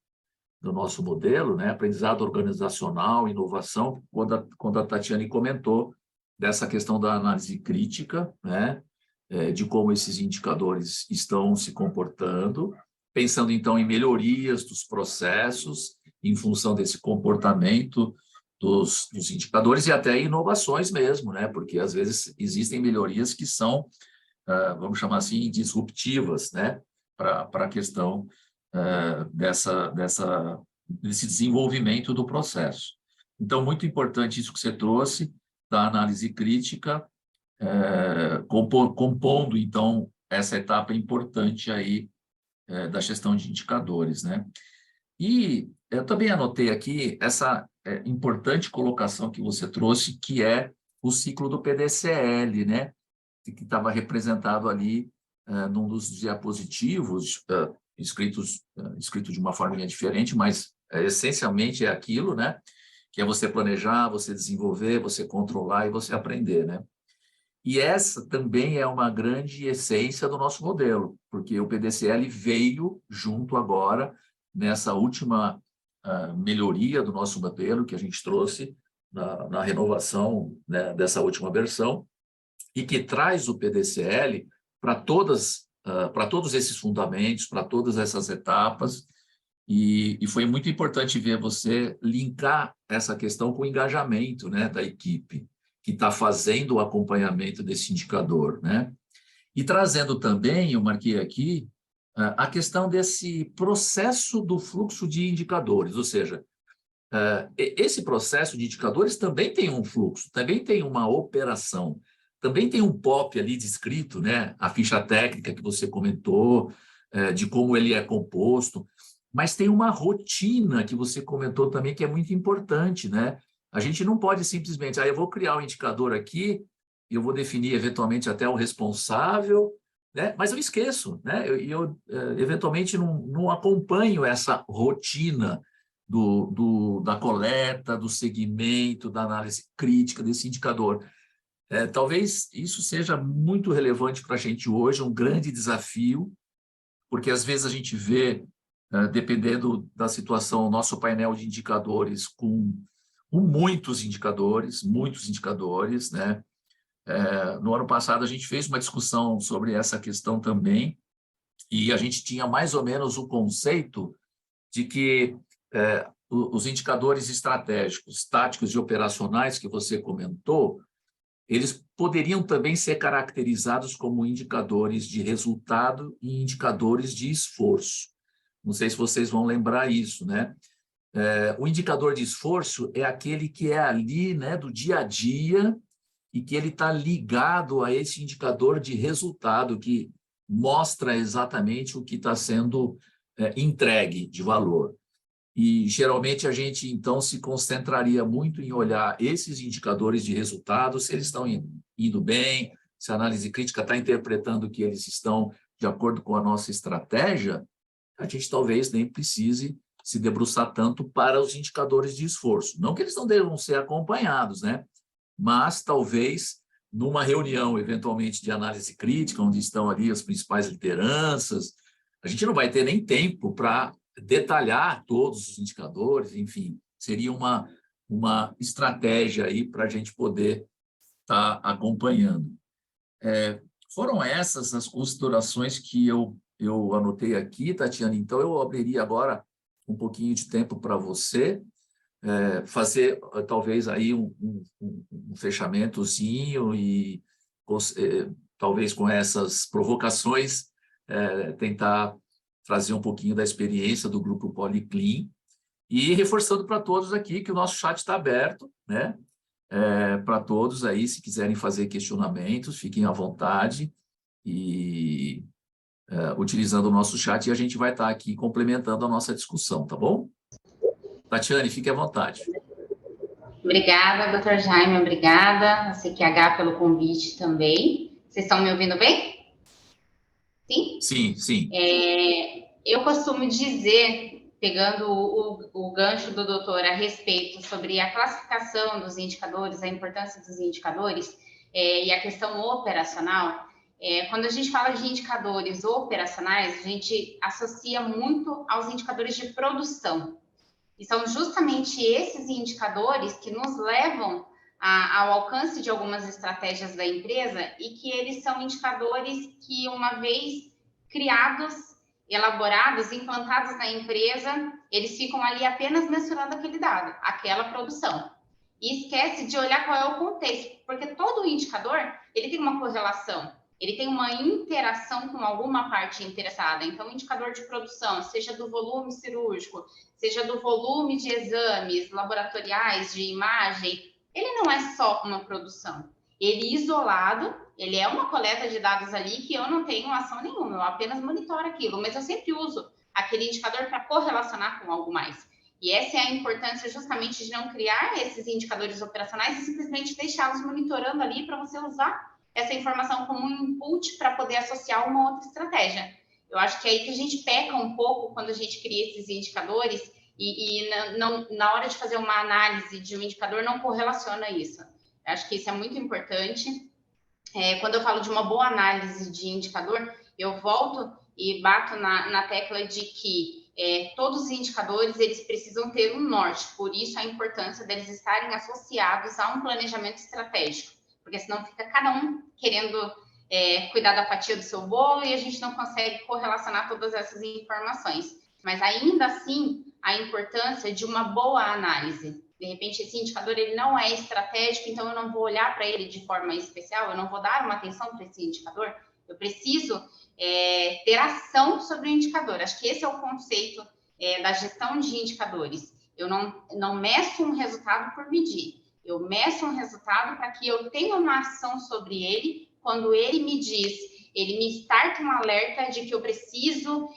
do nosso modelo, né? Aprendizado organizacional, inovação, quando a Tatiane comentou dessa questão da análise crítica, né? De como esses indicadores estão se comportando, pensando, então, em melhorias dos processos, em função desse comportamento dos indicadores e até inovações mesmo, né? Porque, às vezes, existem melhorias que são, vamos chamar assim, disruptivas, né? Para a questão desse desenvolvimento do processo. Então, muito importante isso que você trouxe, da análise crítica, compondo, então, essa etapa importante aí da gestão de indicadores, né? E eu também anotei aqui essa importante colocação que você trouxe, que é o ciclo do PDCL, né? Que estava representado ali num dos diapositivos, escrito de uma forma diferente, mas essencialmente é aquilo, né? Que é você planejar, você desenvolver, você controlar e você aprender, né? E essa também é uma grande essência do nosso modelo, porque o PDCL veio junto agora nessa última melhoria do nosso modelo que a gente trouxe na renovação, né, dessa última versão, e que traz o PDCL para todos esses fundamentos, para todas essas etapas, e foi muito importante ver você linkar essa questão com o engajamento, né, da equipe que está fazendo o acompanhamento desse indicador, né? E trazendo também, eu marquei aqui, a questão desse processo do fluxo de indicadores, ou seja, esse processo de indicadores também tem um fluxo, também tem uma operação, também tem um POP ali descrito, né? A ficha técnica que você comentou, de como ele é composto, mas tem uma rotina que você comentou também que é muito importante, né? A gente não pode simplesmente, eu vou criar um indicador aqui, eu vou definir eventualmente até o responsável, né? Mas eu esqueço, né? Eu eventualmente não acompanho essa rotina da coleta, do segmento, da análise crítica desse indicador. Talvez isso seja muito relevante para a gente hoje, um grande desafio, porque às vezes a gente vê, dependendo da situação, o nosso painel de indicadores com muitos indicadores, né? No ano passado, a gente fez uma discussão sobre essa questão também, e a gente tinha mais ou menos o conceito de que os indicadores estratégicos, táticos e operacionais que você comentou, eles poderiam também ser caracterizados como indicadores de resultado e indicadores de esforço. Não sei se vocês vão lembrar isso, né? O indicador de esforço é aquele que é ali, né, do dia a dia, e que ele está ligado a esse indicador de resultado, que mostra exatamente o que está sendo entregue de valor. E, geralmente, a gente, então, se concentraria muito em olhar esses indicadores de resultado, se eles estão indo bem, se a análise crítica está interpretando que eles estão de acordo com a nossa estratégia, a gente talvez nem precise se debruçar tanto para os indicadores de esforço. Não que eles não devam ser acompanhados, né? Mas talvez numa reunião, eventualmente, de análise crítica, onde estão ali as principais lideranças, a gente não vai ter nem tempo para detalhar todos os indicadores, enfim, seria uma estratégia aí para a gente poder estar acompanhando. Foram essas as considerações que eu anotei aqui, Tatiana. Então, eu abriria agora um pouquinho de tempo para você fazer, talvez, aí um fechamentozinho e, talvez, com essas provocações, tentar trazer um pouquinho da experiência do Grupo Policlin e reforçando para todos aqui que o nosso chat está aberto, né? Para todos aí, se quiserem fazer questionamentos, fiquem à vontade e utilizando o nosso chat, e a gente vai estar aqui complementando a nossa discussão, tá bom? Tatiane, fique à vontade. Obrigada, doutor Jaime, obrigada. A CQH pelo convite também. Vocês estão me ouvindo bem? Sim? Sim, sim. Eu costumo dizer, pegando o gancho do doutor a respeito sobre a classificação dos indicadores, a importância dos indicadores e a questão operacional, quando a gente fala de indicadores operacionais, a gente associa muito aos indicadores de produção. E são justamente esses indicadores que nos levam ao alcance de algumas estratégias da empresa e que eles são indicadores que, uma vez criados, elaborados, implantados na empresa, eles ficam ali apenas mensurando aquele dado, aquela produção. E esquece de olhar qual é o contexto, porque todo indicador, ele tem uma correlação, ele tem uma interação com alguma parte interessada. Então, o indicador de produção, seja do volume cirúrgico, seja do volume de exames laboratoriais, de imagem, ele não é só uma produção. Ele isolado, ele é uma coleta de dados ali que eu não tenho ação nenhuma, eu apenas monitoro aquilo, mas eu sempre uso aquele indicador para correlacionar com algo mais. E essa é a importância justamente de não criar esses indicadores operacionais e simplesmente deixá-los monitorando ali para você usar essa informação como um input para poder associar uma outra estratégia. Eu acho que é aí que a gente peca um pouco quando a gente cria esses indicadores e na hora de fazer uma análise de um indicador não correlaciona isso. Eu acho que isso é muito importante. Quando eu falo de uma boa análise de indicador, eu volto e bato na tecla de que todos os indicadores eles precisam ter um norte, por isso a importância deles estarem associados a um planejamento estratégico, porque senão fica cada um querendo cuidar da fatia do seu bolo e a gente não consegue correlacionar todas essas informações. Mas ainda assim, a importância de uma boa análise. De repente, esse indicador ele não é estratégico, então eu não vou olhar para ele de forma especial, eu não vou dar uma atenção para esse indicador. Eu preciso ter ação sobre o indicador. Acho que esse é o conceito da gestão de indicadores. Eu não meço um resultado por medir. Eu meço um resultado para que eu tenha uma ação sobre ele. Quando ele me diz, ele me starta um alerta de que eu preciso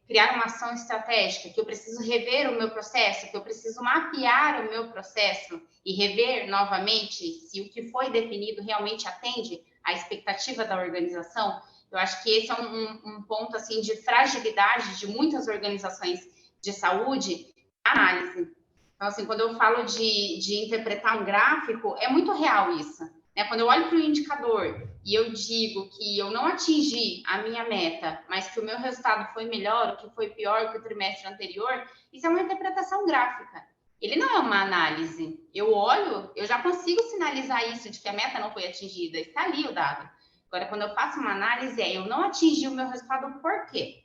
criar uma ação estratégica, que eu preciso rever o meu processo, que eu preciso mapear o meu processo e rever novamente se o que foi definido realmente atende à expectativa da organização. Eu acho que esse é um ponto assim, de fragilidade de muitas organizações de saúde, análise. Então, assim, quando eu falo de interpretar um gráfico, é muito real isso. Né? Quando eu olho para o indicador e eu digo que eu não atingi a minha meta, mas que o meu resultado foi melhor, ou que foi pior que o trimestre anterior, isso é uma interpretação gráfica. Ele não é uma análise. Eu olho, eu já consigo sinalizar isso de que a meta não foi atingida. Está ali o dado. Agora, quando eu faço uma análise, eu não atingi o meu resultado por quê?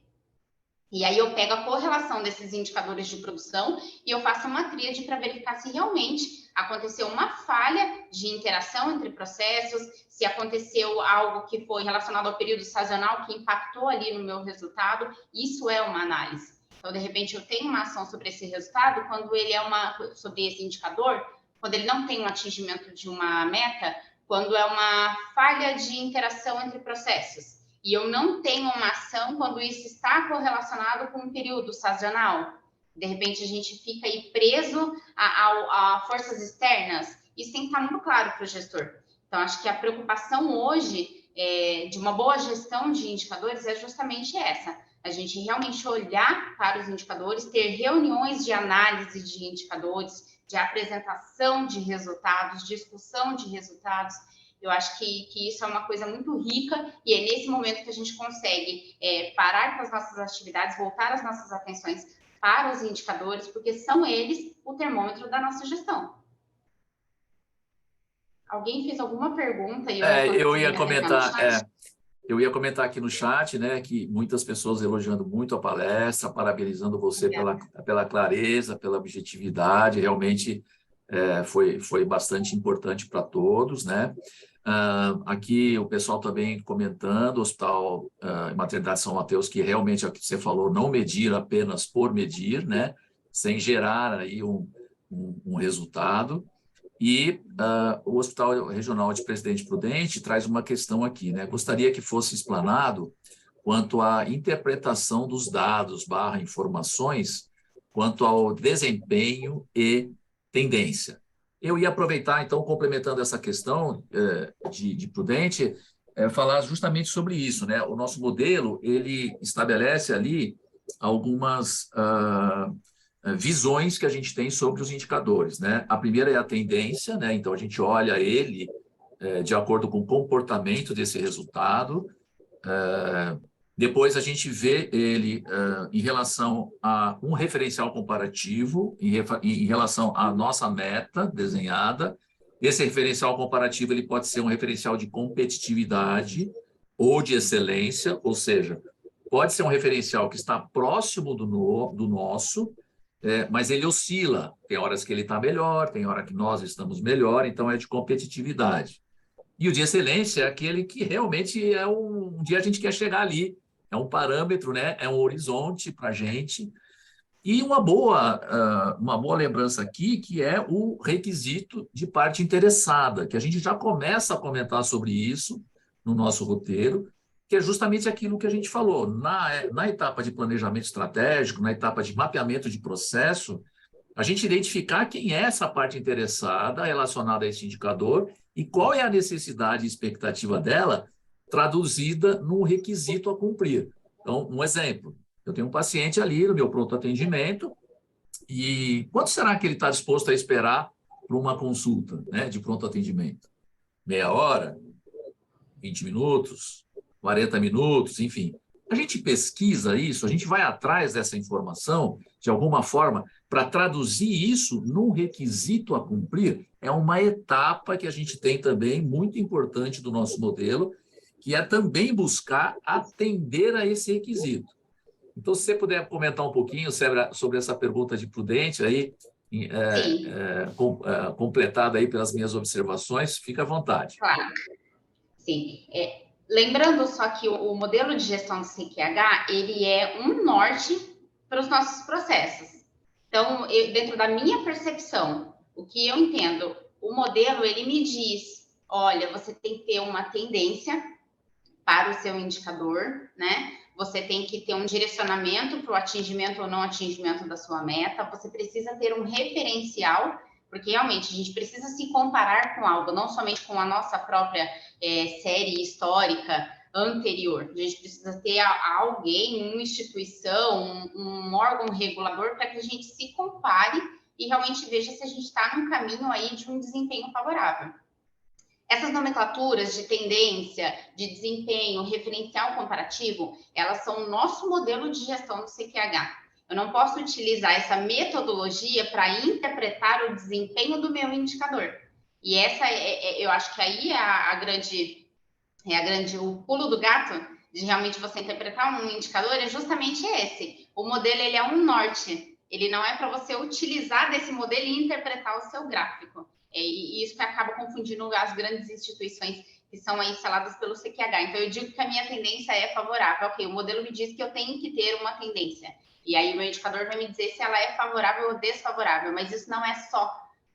E aí eu pego a correlação desses indicadores de produção e eu faço uma tríade para verificar se realmente aconteceu uma falha de interação entre processos, se aconteceu algo que foi relacionado ao período sazonal que impactou ali no meu resultado. Isso é uma análise. Então, de repente, eu tenho uma ação sobre esse resultado quando ele sobre esse indicador, quando ele não tem um atingimento de uma meta, quando é uma falha de interação entre processos. E eu não tenho uma ação quando isso está correlacionado com um período sazonal. De repente, a gente fica aí preso a forças externas. Isso tem que estar muito claro para o gestor. Então, acho que a preocupação hoje de uma boa gestão de indicadores é justamente essa. A gente realmente olhar para os indicadores, ter reuniões de análise de indicadores, de apresentação de resultados, discussão de resultados. Eu acho que isso é uma coisa muito rica e é nesse momento que a gente consegue parar com as nossas atividades, voltar as nossas atenções para os indicadores, porque são eles o termômetro da nossa gestão. Alguém fez alguma pergunta e eu ia comentar, eu ia comentar aqui no chat, né, que muitas pessoas elogiando muito a palestra, parabenizando você pela clareza, pela objetividade, realmente foi bastante importante para todos, né? Aqui o pessoal também comentando, Hospital e Maternidade São Mateus, que realmente é o que você falou, não medir apenas por medir, né, sem gerar aí um resultado. E o Hospital Regional de Presidente Prudente traz uma questão aqui, né? Gostaria que fosse explanado quanto à interpretação dos dados / informações quanto ao desempenho e tendência. Eu ia aproveitar, então, complementando essa questão de Prudente, falar justamente sobre isso, né? O nosso modelo, ele estabelece ali algumas visões que a gente tem sobre os indicadores, né? A primeira é a tendência, né? Então a gente olha ele de acordo com o comportamento desse resultado. Depois a gente vê ele em relação a um referencial comparativo, em relação à nossa meta desenhada. Esse referencial comparativo ele pode ser um referencial de competitividade ou de excelência, ou seja, pode ser um referencial que está próximo do nosso, mas ele oscila. Tem horas que ele está melhor, tem hora que nós estamos melhor, então é de competitividade. E o de excelência é aquele que realmente é um dia a gente quer chegar ali, é um parâmetro, né? É um horizonte para a gente. E uma boa lembrança aqui, que é o requisito de parte interessada, que a gente já começa a comentar sobre isso no nosso roteiro, que é justamente aquilo que a gente falou. Na etapa de planejamento estratégico, na etapa de mapeamento de processo, a gente identificar quem é essa parte interessada relacionada a esse indicador e qual é a necessidade e expectativa dela traduzida num requisito a cumprir. Então, um exemplo, eu tenho um paciente ali no meu pronto atendimento e quanto será que ele está disposto a esperar para uma consulta, né, de pronto atendimento? Meia hora? 20 minutos? 40 minutos? Enfim. A gente pesquisa isso, a gente vai atrás dessa informação, de alguma forma, para traduzir isso num requisito a cumprir. É uma etapa que a gente tem também, muito importante do nosso modelo, que é também buscar atender a esse requisito. Então, se você puder comentar um pouquinho sobre essa pergunta de Prudente, aí, completada aí pelas minhas observações, fica à vontade. Claro, sim. Lembrando só que o modelo de gestão do CQH, ele é um norte para os nossos processos. Então, dentro da minha percepção, o que eu entendo, o modelo, ele me diz, olha, você tem que ter uma tendência para o seu indicador, né? Você tem que ter um direcionamento para o atingimento ou não atingimento da sua meta, você precisa ter um referencial, porque realmente a gente precisa se comparar com algo, não somente com a nossa própria série histórica anterior. A gente precisa ter alguém, uma instituição, um órgão regulador para que a gente se compare e realmente veja se a gente está num caminho aí de um desempenho favorável. Essas nomenclaturas de tendência, de desempenho, referencial comparativo, elas são o nosso modelo de gestão do CQH. Eu não posso utilizar essa metodologia para interpretar o desempenho do meu indicador. E essa, eu acho que aí o pulo do gato de realmente você interpretar um indicador é justamente esse. O modelo, ele é um norte. Ele não é para você utilizar desse modelo e interpretar o seu gráfico. E isso que acaba confundindo as grandes instituições que são aí seladas pelo CQH. Então, eu digo que a minha tendência é favorável. Ok, o modelo me diz que eu tenho que ter uma tendência. E aí, o meu indicador vai me dizer se ela é favorável ou desfavorável. Mas isso não é só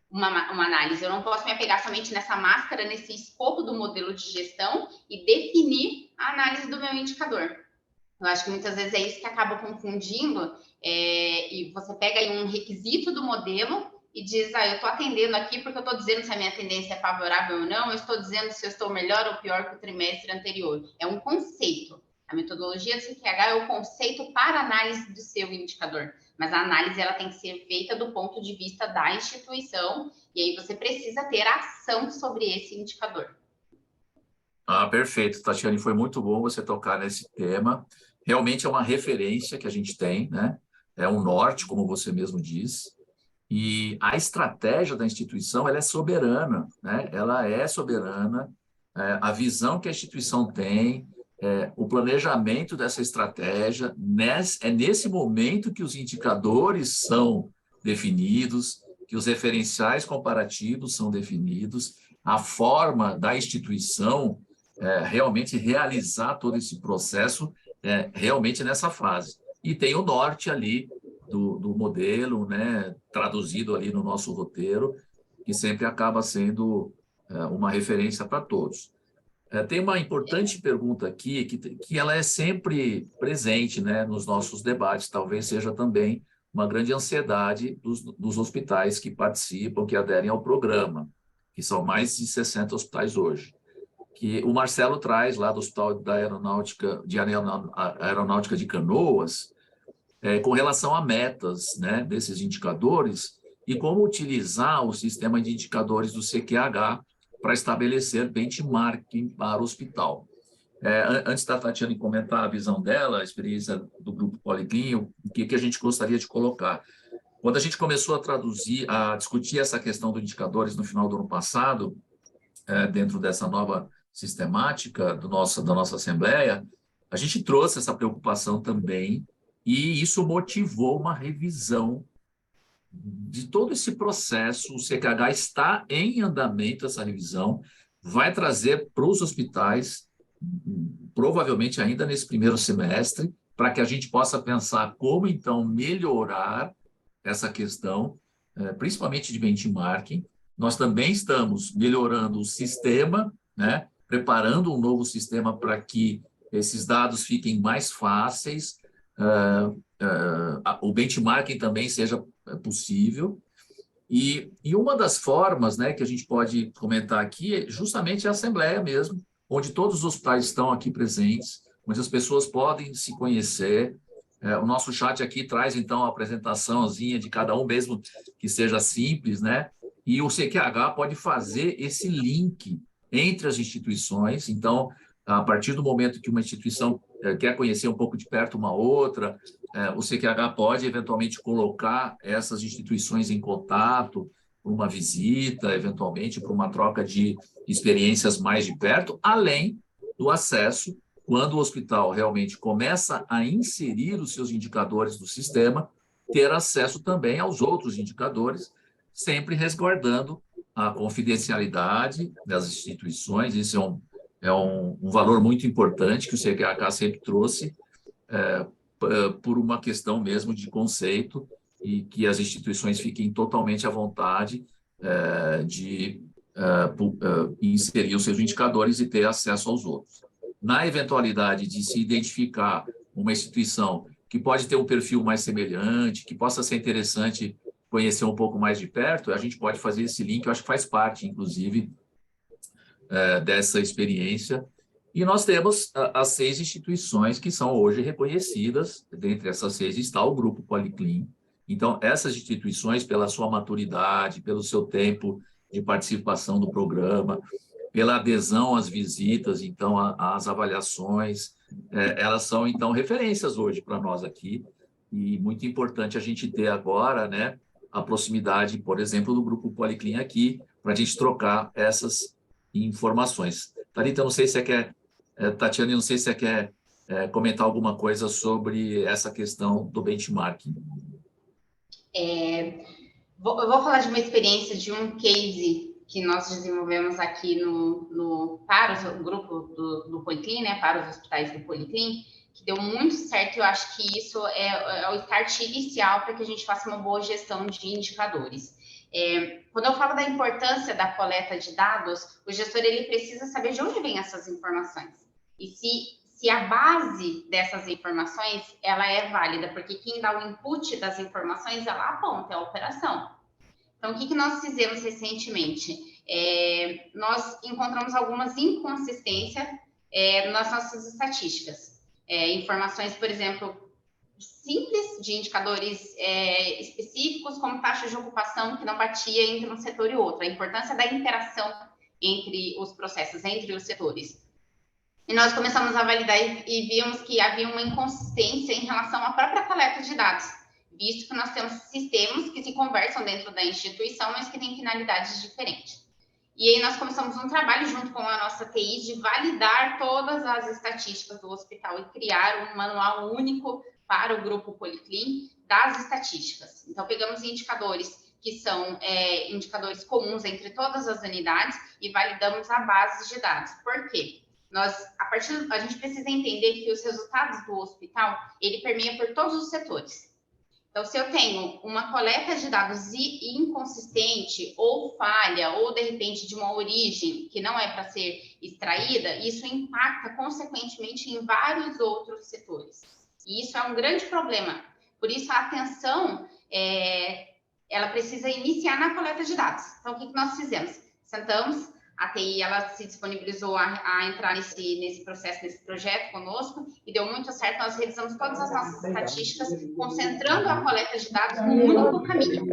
uma análise. Eu não posso me apegar somente nessa máscara, nesse escopo do modelo de gestão e definir a análise do meu indicador. Eu acho que muitas vezes é isso que acaba confundindo. E você pega aí um requisito do modelo e diz, eu estou atendendo aqui porque eu estou dizendo se a minha tendência é favorável ou não, eu estou dizendo se eu estou melhor ou pior que o trimestre anterior. É um conceito. A metodologia do CQH é o conceito para análise do seu indicador, mas a análise ela tem que ser feita do ponto de vista da instituição, e aí você precisa ter ação sobre esse indicador. Perfeito, Tatiane, foi muito bom você tocar nesse tema. Realmente é uma referência que a gente tem, né? É um norte, como você mesmo diz. E a estratégia da instituição, ela é soberana, né? Ela é soberana. A visão que a instituição tem, o planejamento dessa estratégia, é nesse momento que os indicadores são definidos, que os referenciais comparativos são definidos, a forma da instituição realmente realizar todo esse processo realmente nessa fase. E tem o norte ali do modelo, né, traduzido ali no nosso roteiro, que sempre acaba sendo uma referência para todos. Tem uma importante pergunta aqui, que ela é sempre presente, né, nos nossos debates, talvez seja também uma grande ansiedade dos hospitais que participam, que aderem ao programa, que são mais de 60 hospitais hoje, que o Marcelo traz lá do Hospital da Aeronáutica de Canoas, com relação a metas, né, desses indicadores e como utilizar o sistema de indicadores do CQH para estabelecer benchmarking para o hospital. Antes da Tatiane comentar a visão dela, a experiência do Grupo Policlin, o que a gente gostaria de colocar? Quando a gente começou a discutir essa questão dos indicadores no final do ano passado, dentro dessa nova sistemática da nossa Assembleia, a gente trouxe essa preocupação também, e isso motivou uma revisão de todo esse processo. O CQH está em andamento, essa revisão, vai trazer para os hospitais, provavelmente ainda nesse primeiro semestre, para que a gente possa pensar como, então, melhorar essa questão, principalmente de benchmarking. Nós também estamos melhorando o sistema, né? Preparando um novo sistema para que esses dados fiquem mais fáceis, o benchmarking também seja possível. E uma das formas, né, que a gente pode comentar aqui é justamente a Assembleia mesmo, onde todos os hospitais estão aqui presentes, onde as pessoas podem se conhecer. O nosso chat aqui traz, então, a apresentaçãozinha de cada um, mesmo que seja simples, né? E o CQH pode fazer esse link entre as instituições. Então, a partir do momento que uma instituição quer conhecer um pouco de perto uma outra, o CQH pode, eventualmente, colocar essas instituições em contato por uma visita, eventualmente, por uma troca de experiências mais de perto, além do acesso, quando o hospital realmente começa a inserir os seus indicadores do sistema, ter acesso também aos outros indicadores, sempre resguardando a confidencialidade das instituições. Isso é um valor muito importante que o CQH sempre trouxe, por uma questão mesmo de conceito, e que as instituições fiquem totalmente à vontade de inserir os seus indicadores e ter acesso aos outros. Na eventualidade de se identificar uma instituição que pode ter um perfil mais semelhante, que possa ser interessante conhecer um pouco mais de perto, a gente pode fazer esse link. Eu acho que faz parte, inclusive, dessa experiência. E nós temos as 6 instituições que são hoje reconhecidas. Dentre essas 6 está o Grupo Policlin. Então, essas instituições, pela sua maturidade, pelo seu tempo de participação do programa, pela adesão às visitas, então, às avaliações, elas são, então, referências hoje para nós aqui. E muito importante a gente ter agora, né, a proximidade, por exemplo, do Grupo Policlin aqui, para a gente trocar essas informações. Thalita, não sei se você quer, Tatiane, não sei se você quer comentar alguma coisa sobre essa questão do benchmarking. Eu vou falar de uma experiência, de um case que nós desenvolvemos aqui para o grupo do Policlin, né, para os hospitais do Policlin, que deu muito certo. Eu acho que isso é o start inicial para que a gente faça uma boa gestão de indicadores. Quando eu falo da importância da coleta de dados, o gestor ele precisa saber de onde vêm essas informações. E se a base dessas informações ela é válida, porque quem dá o input das informações, ela aponta, é a operação. Então, o que nós fizemos recentemente? Nós encontramos algumas inconsistências nas nossas estatísticas. informações, por exemplo, simples de indicadores específicos, como taxa de ocupação que não batia entre um setor e outro, a importância da interação entre os processos, entre os setores. E nós começamos a validar e vimos que havia uma inconsistência em relação à própria coleta de dados, visto que nós temos sistemas que se conversam dentro da instituição, mas que têm finalidades diferentes. E aí nós começamos um trabalho junto com a nossa TI de validar todas as estatísticas do hospital e criar um manual único para o grupo Policlin das estatísticas. Então, pegamos indicadores que são indicadores comuns entre todas as unidades e validamos a base de dados. Por quê? A gente precisa entender que os resultados do hospital, ele permeia por todos os setores. Então, se eu tenho uma coleta de dados inconsistente ou falha, ou de repente de uma origem que não é para ser extraída, isso impacta consequentemente em vários outros setores. E isso é um grande problema. Por isso, a atenção, ela precisa iniciar na coleta de dados. Então, o que nós fizemos? Sentamos, a TI ela se disponibilizou a entrar nesse processo, nesse projeto conosco, e deu muito certo. Nós revisamos todas as nossas estatísticas, concentrando a coleta de dados num único caminho.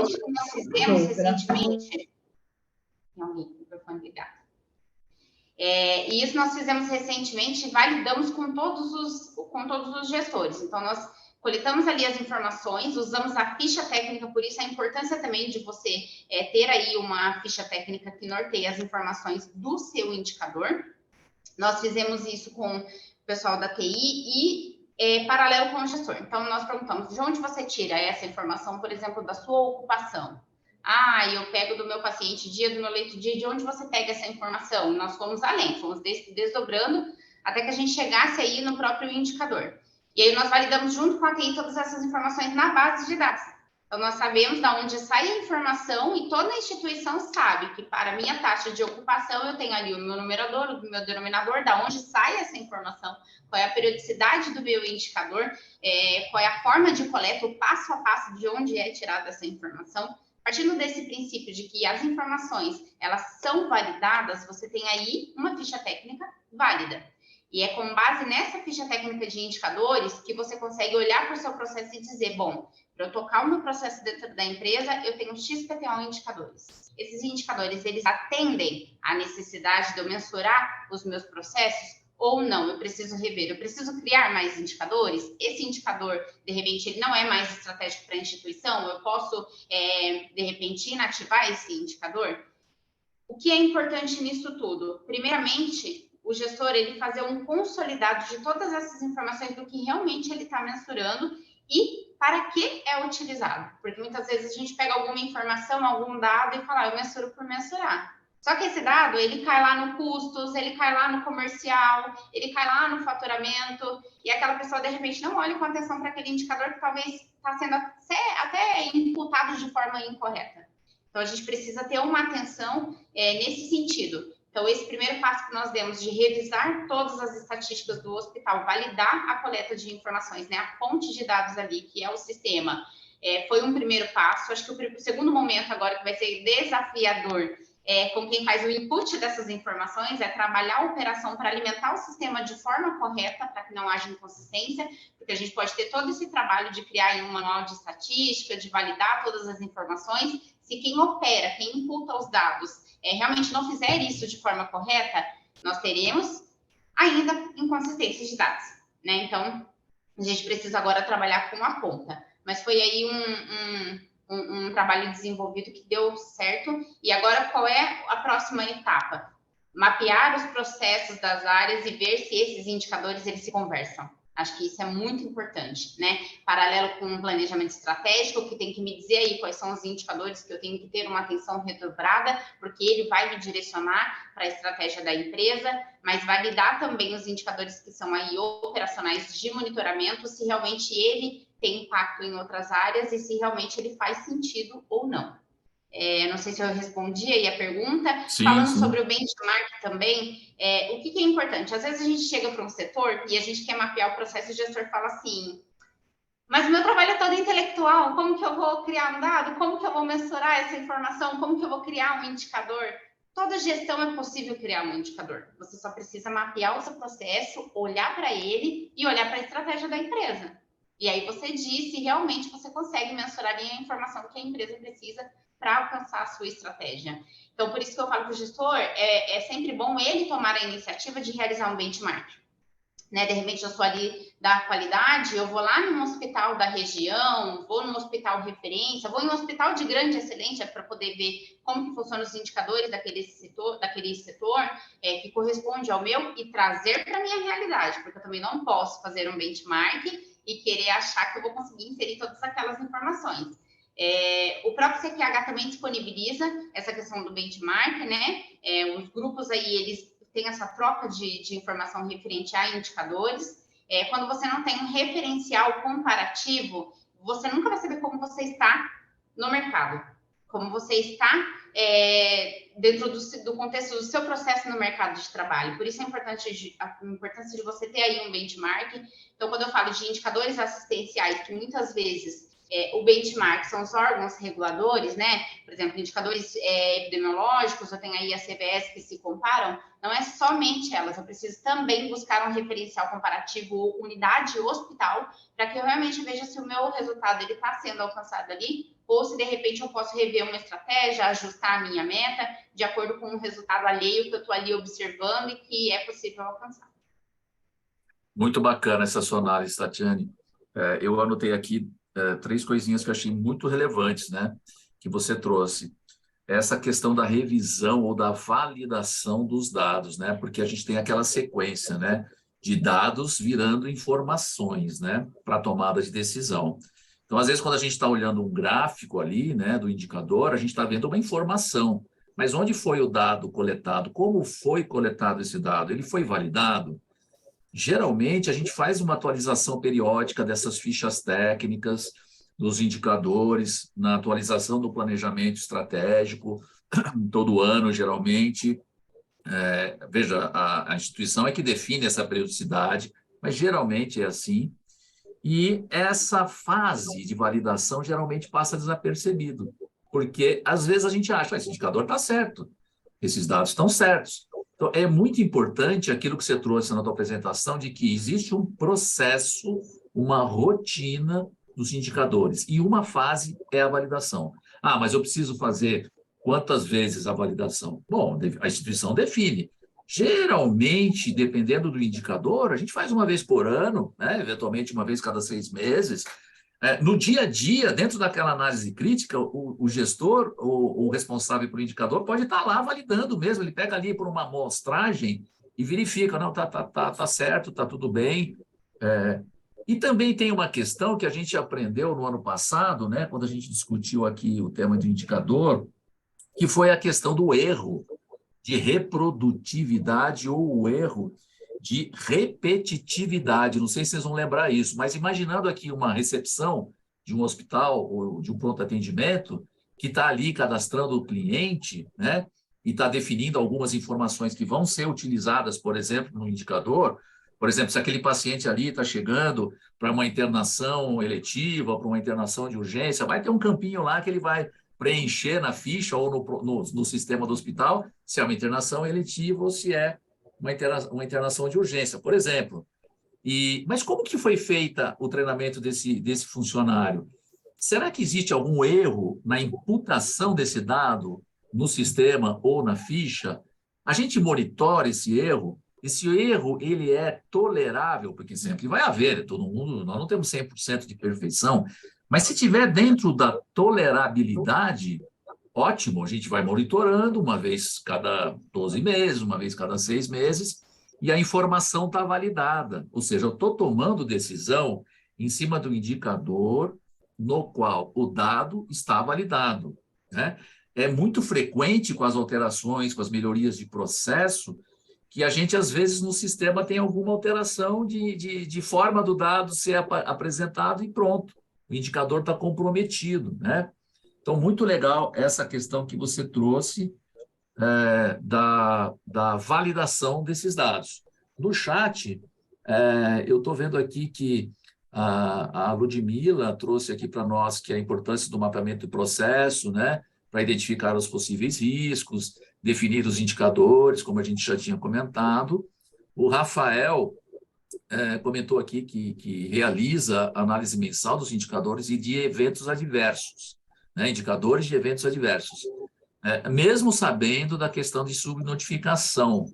Isso que nós fizemos recentemente... Tem alguém com o microfone ligado. E isso nós fizemos recentemente e validamos com todos os gestores. Então, nós coletamos ali as informações, usamos a ficha técnica, por isso a importância também de você ter aí uma ficha técnica que norteia as informações do seu indicador. Nós fizemos isso com o pessoal da TI e paralelo com o gestor. Então, nós perguntamos, de onde você tira essa informação, por exemplo, da sua ocupação? Eu pego do meu paciente dia, do meu leito dia, de onde você pega essa informação? Nós fomos além, fomos desdobrando até que a gente chegasse aí no próprio indicador. E aí nós validamos junto com a TI todas essas informações na base de dados. Então, nós sabemos de onde sai a informação e toda a instituição sabe que para a minha taxa de ocupação eu tenho ali o meu numerador, o meu denominador, de onde sai essa informação, qual é a periodicidade do meu indicador, qual é a forma de coleta, o passo a passo de onde é tirada essa informação. Partindo desse princípio de que as informações, elas são validadas, você tem aí uma ficha técnica válida. E é com base nessa ficha técnica de indicadores que você consegue olhar para o seu processo e dizer, bom, para eu tocar o meu processo dentro da empresa, eu tenho XPTO indicadores. Esses indicadores, eles atendem à necessidade de eu mensurar os meus processos ou não? Eu preciso rever, eu preciso criar mais indicadores? Esse indicador, de repente, ele não é mais estratégico para a instituição? Eu posso, de repente, inativar esse indicador? O que é importante nisso tudo? Primeiramente, o gestor, ele fazer um consolidado de todas essas informações do que realmente ele está mensurando e para que é utilizado. Porque muitas vezes a gente pega alguma informação, algum dado e fala, eu mensuro por mensurar. Só que esse dado, ele cai lá no custos, ele cai lá no comercial, ele cai lá no faturamento, e aquela pessoa, de repente, não olha com atenção para aquele indicador que talvez está sendo até imputado de forma incorreta. Então, a gente precisa ter uma atenção nesse sentido. Então, esse primeiro passo que nós demos de revisar todas as estatísticas do hospital, validar a coleta de informações, né, a fonte de dados ali, que é o sistema, foi um primeiro passo. Acho que o segundo momento agora que vai ser desafiador com quem faz o input dessas informações é trabalhar a operação para alimentar o sistema de forma correta, para que não haja inconsistência, porque a gente pode ter todo esse trabalho de criar um manual de estatística, de validar todas as informações. Se quem opera, quem imputa os dados, realmente não fizer isso de forma correta, nós teremos ainda inconsistências de dados, né? Então, a gente precisa agora trabalhar com a ponta. Mas foi aí um trabalho desenvolvido que deu certo. E agora, qual é a próxima etapa? Mapear os processos das áreas e ver se esses indicadores eles se conversam. Acho que isso é muito importante, né? Paralelo com um planejamento estratégico, que tem que me dizer aí quais são os indicadores que eu tenho que ter uma atenção redobrada, porque ele vai me direcionar para a estratégia da empresa, mas validar também os indicadores que são aí operacionais de monitoramento, se realmente ele tem impacto em outras áreas e se realmente ele faz sentido ou não. Não sei se eu respondi aí a pergunta. Sim, falando sim. sobre o benchmark também, o que é importante? Às vezes a gente chega para um setor e a gente quer mapear o processo e o gestor fala assim, mas o meu trabalho é todo intelectual, como que eu vou criar um dado? Como que eu vou mensurar essa informação? Como que eu vou criar um indicador? toda gestão é possível criar um indicador. Você só precisa mapear o seu processo, olhar para ele e olhar para a estratégia da empresa. E aí você diz se realmente você consegue mensurar a informação que a empresa precisa para alcançar a sua estratégia. Então, por isso que eu falo que o gestor é sempre bom ele tomar a iniciativa de realizar um benchmark. Né? De repente, eu sou ali da qualidade, eu vou lá num hospital da região, vou num hospital referência, vou em um hospital de grande excelência para poder ver como que funcionam os indicadores daquele setor que corresponde ao meu e trazer para a minha realidade, porque eu também não posso fazer um benchmark e querer achar que eu vou conseguir inserir todas aquelas informações. O próprio CQH também disponibiliza essa questão do benchmark, né? Os grupos aí, eles têm essa troca de informação referente a indicadores. Quando você não tem um referencial comparativo, você nunca vai saber como você está no mercado, como você está dentro do contexto do seu processo no mercado de trabalho. Por isso a importância de você ter aí um benchmark. Então, quando eu falo de indicadores assistenciais, que muitas vezes o benchmark são os órgãos reguladores, né? Por exemplo, indicadores epidemiológicos, eu tenho aí a CBS que se comparam, não é somente elas, eu preciso também buscar um referencial comparativo unidade hospital, para que eu realmente veja se o meu resultado está sendo alcançado ali, ou se de repente eu posso rever uma estratégia, ajustar a minha meta, de acordo com o resultado alheio que eu estou ali observando e que é possível alcançar. Muito bacana essa sua análise, Tatiane. Eu anotei aqui 3 coisinhas que eu achei muito relevantes, né, que você trouxe. Essa questão da revisão ou da validação dos dados, né, porque a gente tem aquela sequência, né, de dados virando informações, né, para tomada de decisão. Então, às vezes, quando a gente está olhando um gráfico ali, né, do indicador, a gente está vendo uma informação. Mas onde foi o dado coletado? Como foi coletado esse dado? Ele foi validado? Geralmente, a gente faz uma atualização periódica dessas fichas técnicas, dos indicadores, na atualização do planejamento estratégico, todo ano, geralmente. Veja, a instituição é que define essa periodicidade, mas geralmente é assim. E essa fase de validação geralmente passa desapercebido, porque às vezes a gente acha, esse indicador está certo, esses dados estão certos. Então, é muito importante aquilo que você trouxe na tua apresentação, de que existe um processo, uma rotina dos indicadores, e uma fase é a validação. Ah, mas eu preciso fazer quantas vezes a validação? Bom, a instituição define. Geralmente, dependendo do indicador, a gente faz uma vez por ano, né? Eventualmente uma vez cada 6 meses. No dia a dia, dentro daquela análise crítica, o gestor, o responsável por indicador, pode estar lá validando mesmo. Ele pega ali por uma amostragem e verifica, não, tá certo, tá tudo bem. E também tem uma questão que a gente aprendeu no ano passado, né, quando a gente discutiu aqui o tema do indicador, que foi a questão do erro de reprodutividade ou o erro de repetitividade. Não sei se vocês vão lembrar isso, mas imaginando aqui uma recepção de um hospital ou de um pronto-atendimento que está ali cadastrando o cliente, né, e está definindo algumas informações que vão ser utilizadas, por exemplo, no indicador. Por exemplo, se aquele paciente ali está chegando para uma internação eletiva, para uma internação de urgência, vai ter um campinho lá que ele vai preencher na ficha ou no sistema do hospital se é uma internação eletiva ou se é uma internação de urgência, por exemplo. Mas como que foi feita o treinamento desse funcionário? Será que existe algum erro na imputação desse dado no sistema ou na ficha? A gente monitora esse erro? Esse erro ele é tolerável, porque sempre vai haver, todo mundo, nós não temos 100% de perfeição, mas se tiver dentro da tolerabilidade, ótimo, a gente vai monitorando uma vez cada 12 meses, uma vez cada 6 meses, e a informação está validada. Ou seja, eu estou tomando decisão em cima do indicador no qual o dado está validado, né? É muito frequente com as alterações, com as melhorias de processo, que a gente, às vezes, no sistema tem alguma alteração de forma do dado ser apresentado e pronto. O indicador está comprometido, né? Então, muito legal essa questão que você trouxe da validação desses dados. No chat, eu estou vendo aqui que a Ludmila trouxe aqui para nós que a importância do mapeamento do processo, né, para identificar os possíveis riscos, definir os indicadores, como a gente já tinha comentado. O Rafael comentou aqui que realiza análise mensal dos indicadores e de eventos adversos, né? Indicadores de eventos adversos. Mesmo sabendo da questão de subnotificação.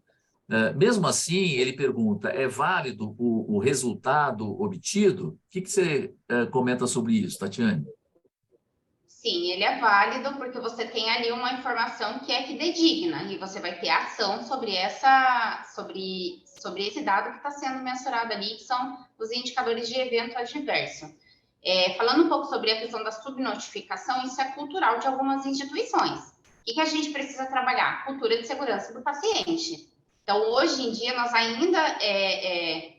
Mesmo assim, ele pergunta, é válido o resultado obtido? O que você comenta sobre isso, Tatiane? Sim, ele é válido porque você tem ali uma informação que é fidedigna e você vai ter ação sobre sobre esse dado que está sendo mensurado ali, que são os indicadores de evento adverso. Falando um pouco sobre a questão da subnotificação, isso é cultural de algumas instituições. O que a gente precisa trabalhar? Cultura de segurança do paciente. Então, hoje em dia, nós ainda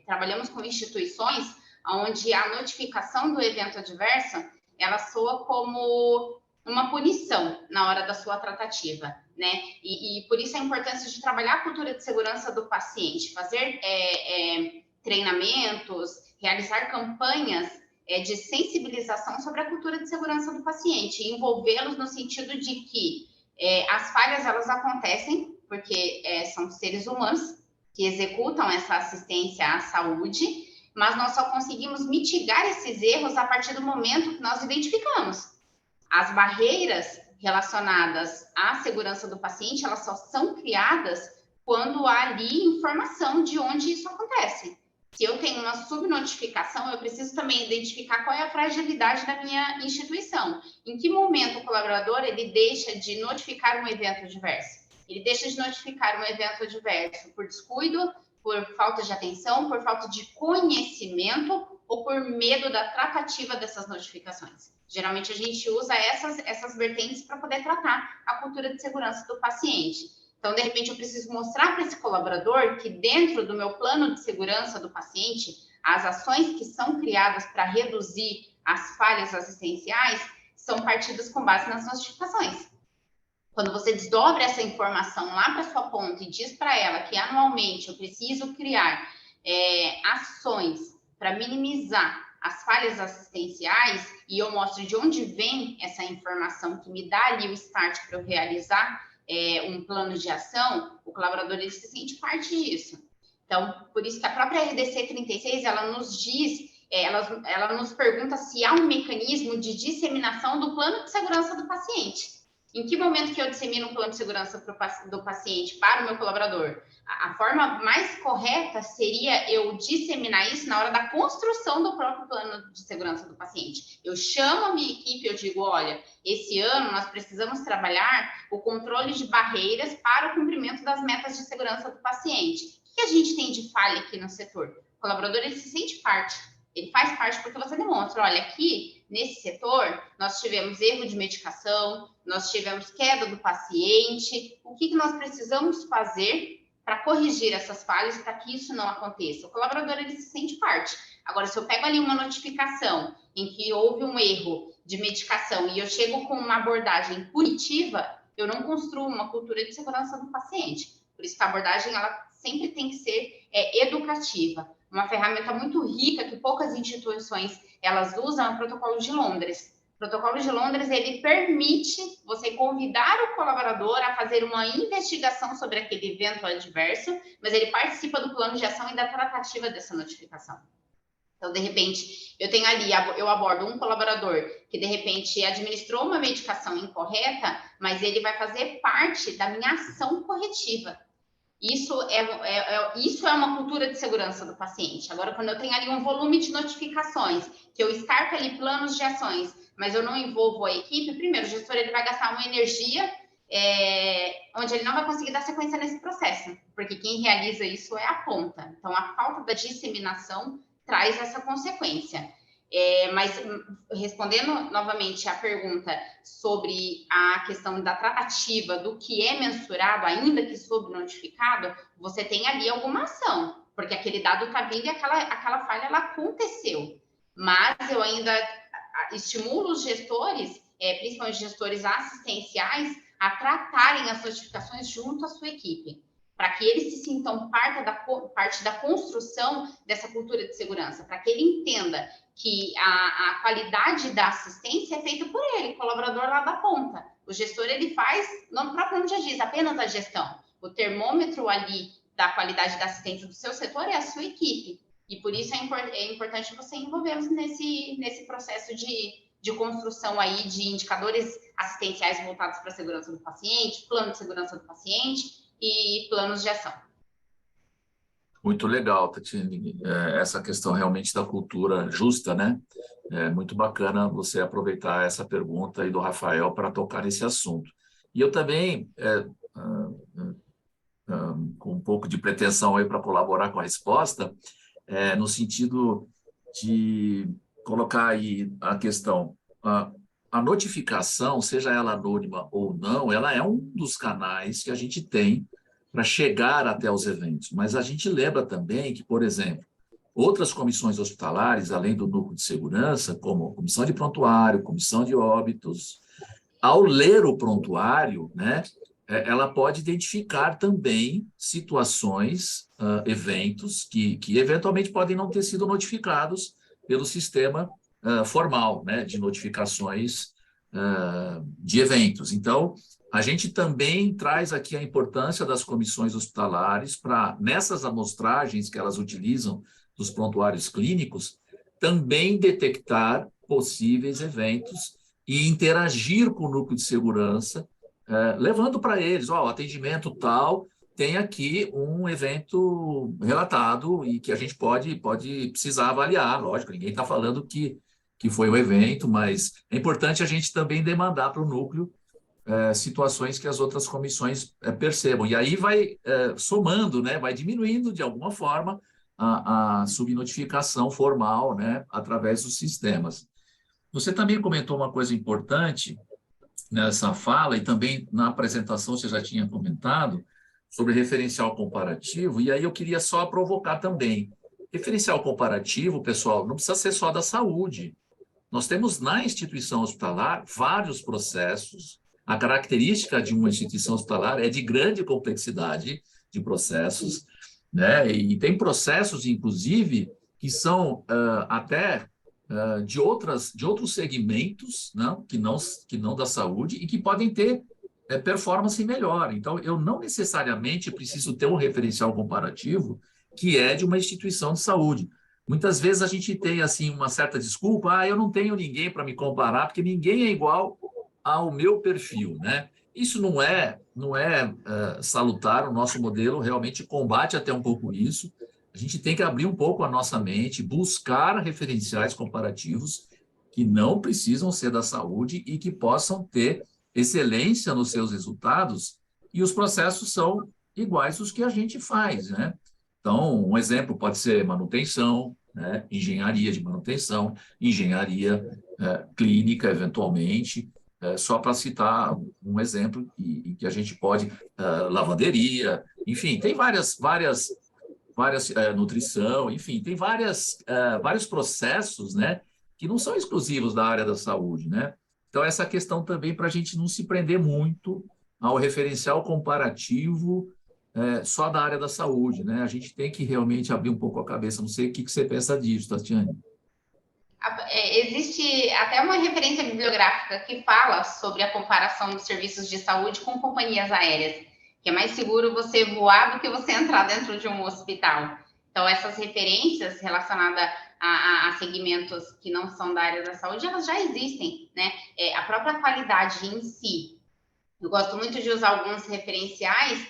trabalhamos com instituições onde a notificação do evento adverso ela soa como uma punição na hora da sua tratativa, né? E por isso a importância de trabalhar a cultura de segurança do paciente, fazer treinamentos, realizar campanhas de sensibilização sobre a cultura de segurança do paciente, envolvê-los no sentido de que as falhas elas acontecem porque são seres humanos que executam essa assistência à saúde, mas nós só conseguimos mitigar esses erros a partir do momento que nós identificamos. As barreiras relacionadas à segurança do paciente, elas só são criadas quando há ali informação de onde isso acontece. Se eu tenho uma subnotificação, eu preciso também identificar qual é a fragilidade da minha instituição. Em que momento o colaborador ele deixa de notificar um evento adverso? Ele deixa de notificar um evento adverso por descuido, por falta de atenção, por falta de conhecimento ou por medo da tratativa dessas notificações. Geralmente a gente usa essas vertentes para poder tratar a cultura de segurança do paciente. Então, de repente, eu preciso mostrar para esse colaborador que dentro do meu plano de segurança do paciente, as ações que são criadas para reduzir as falhas assistenciais são partidas com base nas notificações. Quando você desdobra essa informação lá para sua ponta e diz para ela que anualmente eu preciso criar ações para minimizar as falhas assistenciais e eu mostro de onde vem essa informação que me dá ali o start para eu realizar um plano de ação, o colaborador ele se sente parte disso. Então, por isso que a própria RDC 36, ela nos diz, ela nos pergunta se há um mecanismo de disseminação do plano de segurança do paciente. Em que momento que eu dissemino um plano de segurança do paciente para o meu colaborador? A forma mais correta seria eu disseminar isso na hora da construção do próprio plano de segurança do paciente. Eu chamo a minha equipe, eu digo, olha, esse ano nós precisamos trabalhar o controle de barreiras para o cumprimento das metas de segurança do paciente. O que a gente tem de falha aqui no setor? O colaborador, ele se sente parte. Ele faz parte porque você demonstra, olha, aqui nesse setor nós tivemos erro de medicação, nós tivemos queda do paciente, o que nós precisamos fazer para corrigir essas falhas para que isso não aconteça? O colaborador ele se sente parte. Agora, se eu pego ali uma notificação em que houve um erro de medicação e eu chego com uma abordagem punitiva, eu não construo uma cultura de segurança do paciente. Por isso que a abordagem ela sempre tem que ser educativa. Uma ferramenta muito rica que poucas instituições elas usam é o Protocolo de Londres. O Protocolo de Londres ele permite você convidar o colaborador a fazer uma investigação sobre aquele evento adverso, mas ele participa do plano de ação e da tratativa dessa notificação. Então, de repente, eu abordo um colaborador que, de repente, administrou uma medicação incorreta, mas ele vai fazer parte da minha ação corretiva. Isso é uma cultura de segurança do paciente. Agora, quando eu tenho ali um volume de notificações, que eu escarto ali planos de ações, mas eu não envolvo a equipe, primeiro, o gestor ele vai gastar uma energia onde ele não vai conseguir dar sequência nesse processo, porque quem realiza isso é a ponta. Então, a falta da disseminação traz essa consequência. Mas, respondendo novamente a pergunta sobre a questão da tratativa do que é mensurado, ainda que subnotificado, você tem ali alguma ação, porque aquele dado está vindo e aquela falha ela aconteceu. Mas eu ainda estimulo os gestores, principalmente gestores assistenciais, a tratarem as notificações junto à sua equipe, para que eles se sintam parte da construção dessa cultura de segurança, para que ele entenda que a qualidade da assistência é feita por ele, colaborador lá da ponta. O gestor, ele faz, no próprio nome já diz, apenas a gestão. O termômetro ali da qualidade da assistência do seu setor é a sua equipe. E por isso é importante você envolvê-los nesse processo de construção aí de indicadores assistenciais voltados para a segurança do paciente, plano de segurança do paciente e planos de ação. Muito legal, Tatiane, essa questão realmente da cultura justa, né? É muito bacana você aproveitar essa pergunta aí do Rafael para tocar nesse assunto. E eu também, com um pouco de pretensão aí para colaborar com a resposta, no sentido de colocar aí a questão, a notificação, seja ela anônima ou não, ela é um dos canais que a gente tem para chegar até os eventos. Mas a gente lembra também que, por exemplo, outras comissões hospitalares, além do núcleo de segurança, como a comissão de prontuário, comissão de óbitos, ao ler o prontuário, né, ela pode identificar também situações, eventos que eventualmente podem não ter sido notificados pelo sistema formal, né, de notificações de eventos. Então, a gente também traz aqui a importância das comissões hospitalares para, nessas amostragens que elas utilizam dos prontuários clínicos, também detectar possíveis eventos e interagir com o núcleo de segurança, levando para eles, atendimento tal, tem aqui um evento relatado e que a gente pode precisar avaliar. Lógico, ninguém está falando que foi um evento, mas é importante a gente também demandar para o núcleo situações que as outras comissões percebam. E aí vai somando, né, vai diminuindo de alguma forma a subnotificação formal, né, através dos sistemas. Você também comentou uma coisa importante nessa fala, e também na apresentação você já tinha comentado, sobre referencial comparativo, e aí eu queria só provocar também. Referencial comparativo, pessoal, não precisa ser só da saúde. Nós temos na instituição hospitalar vários processos. A característica de uma instituição hospitalar é de grande complexidade de processos, né? E tem processos, inclusive, que são até de outros segmentos, né? que não da saúde, e que podem ter performance melhor. Então, eu não necessariamente preciso ter um referencial comparativo que é de uma instituição de saúde. Muitas vezes a gente tem assim uma certa desculpa, eu não tenho ninguém para me comparar, porque ninguém é igual ao meu perfil, né? Isso não é salutar. O nosso modelo realmente combate até um pouco isso. A gente tem que abrir um pouco a nossa mente, buscar referenciais comparativos que não precisam ser da saúde e que possam ter excelência nos seus resultados, e os processos são iguais aos que a gente faz, né? Então, um exemplo pode ser manutenção, né? Engenharia de manutenção, engenharia clínica, eventualmente, só para citar um exemplo que a gente pode, lavanderia, enfim, tem várias nutrição, enfim, tem vários processos, né, que não são exclusivos da área da saúde, né? Então, essa questão também para a gente não se prender muito ao referencial comparativo só da área da saúde, né? A gente tem que realmente abrir um pouco a cabeça. Não sei o que você pensa disso, Tatiane. Existe até uma referência bibliográfica que fala sobre a comparação dos serviços de saúde com companhias aéreas, que é mais seguro você voar do que você entrar dentro de um hospital. Então, essas referências relacionadas a segmentos que não são da área da saúde, elas já existem, né? A própria qualidade em si. Eu gosto muito de usar alguns referenciais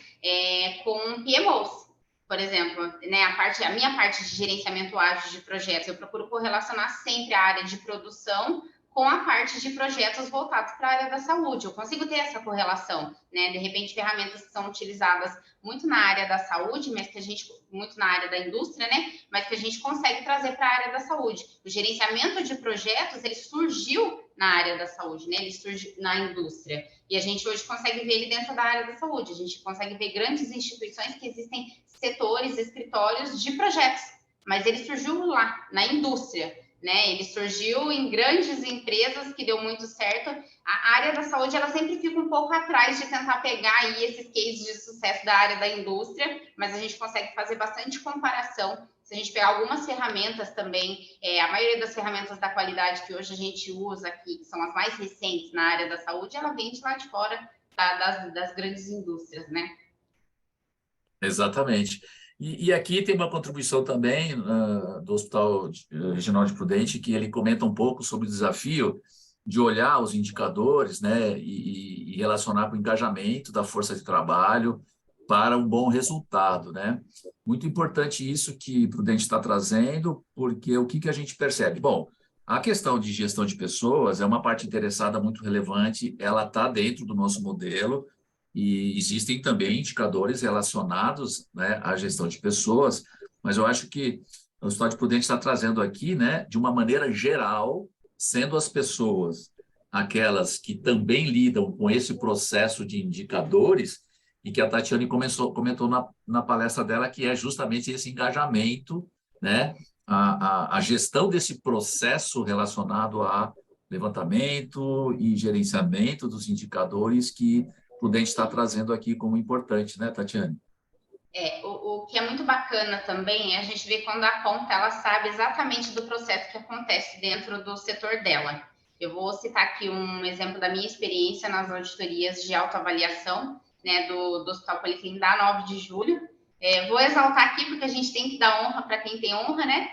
com PMOs, por exemplo, né? A minha parte de gerenciamento ágil de projetos, eu procuro correlacionar sempre a área de produção com a parte de projetos voltados para a área da saúde. Eu consigo ter essa correlação, né? De repente, ferramentas que são utilizadas muito na área da saúde, mas que a gente, muito na área da indústria, né? Mas que a gente consegue trazer para a área da saúde. O gerenciamento de projetos, ele surgiu na área da saúde, né? Ele surgiu na indústria. E a gente hoje consegue ver ele dentro da área da saúde. A gente consegue ver grandes instituições que existem setores, escritórios de projetos, mas ele surgiu lá, na indústria, né? Ele surgiu em grandes empresas que deu muito certo. A área da saúde, ela sempre fica um pouco atrás de tentar pegar aí esses cases de sucesso da área da indústria, mas a gente consegue fazer bastante comparação. Se a gente pegar algumas ferramentas também, a maioria das ferramentas da qualidade que hoje a gente usa aqui, que são as mais recentes na área da saúde, ela vem de lá de fora das grandes indústrias, né? Exatamente. E aqui tem uma contribuição também do Hospital Regional de Prudente, que ele comenta um pouco sobre o desafio de olhar os indicadores, né, e relacionar com o engajamento da força de trabalho para um bom resultado, né? Muito importante isso que Prudente está trazendo, porque o que a gente percebe? Bom, a questão de gestão de pessoas é uma parte interessada muito relevante, ela está dentro do nosso modelo, e existem também indicadores relacionados, né, à gestão de pessoas, mas eu acho que o Hospital de Prudente está trazendo aqui, né, de uma maneira geral, sendo as pessoas aquelas que também lidam com esse processo de indicadores, e que a Tatiane comentou na palestra dela, que é justamente esse engajamento, né, a gestão desse processo relacionado a levantamento e gerenciamento dos indicadores que Prudente está trazendo aqui como importante, né, Tatiane? O que é muito bacana também é a gente ver quando a ponta ela sabe exatamente do processo que acontece dentro do setor dela. Eu vou citar aqui um exemplo da minha experiência nas auditorias de autoavaliação, né, do Hospital Policlínico da 9 de julho. Vou exaltar aqui porque a gente tem que dar honra para quem tem honra, né?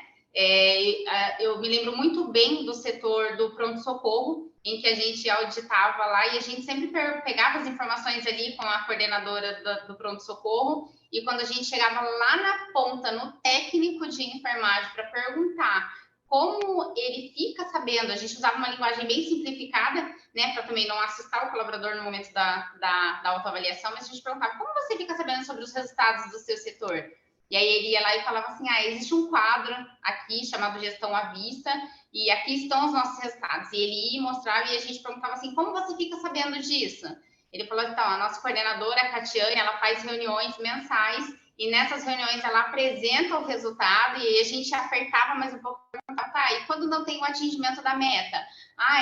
Eu me lembro muito bem do setor do pronto-socorro, em que a gente auditava lá e a gente sempre pegava as informações ali com a coordenadora do pronto-socorro, e quando a gente chegava lá na ponta, no técnico de enfermagem, para perguntar como ele fica sabendo, a gente usava uma linguagem bem simplificada, né, para também não assustar o colaborador no momento da autoavaliação, mas a gente perguntava, como você fica sabendo sobre os resultados do seu setor? E aí ele ia lá e falava assim, existe um quadro aqui chamado Gestão à Vista, e aqui estão os nossos resultados. E ele ia mostrar e a gente perguntava assim, como você fica sabendo disso? Ele falou assim, a nossa coordenadora, a Catiane, ela faz reuniões mensais, e nessas reuniões ela apresenta o resultado, e aí a gente apertava mais um pouco, e quando não tem o atingimento da meta?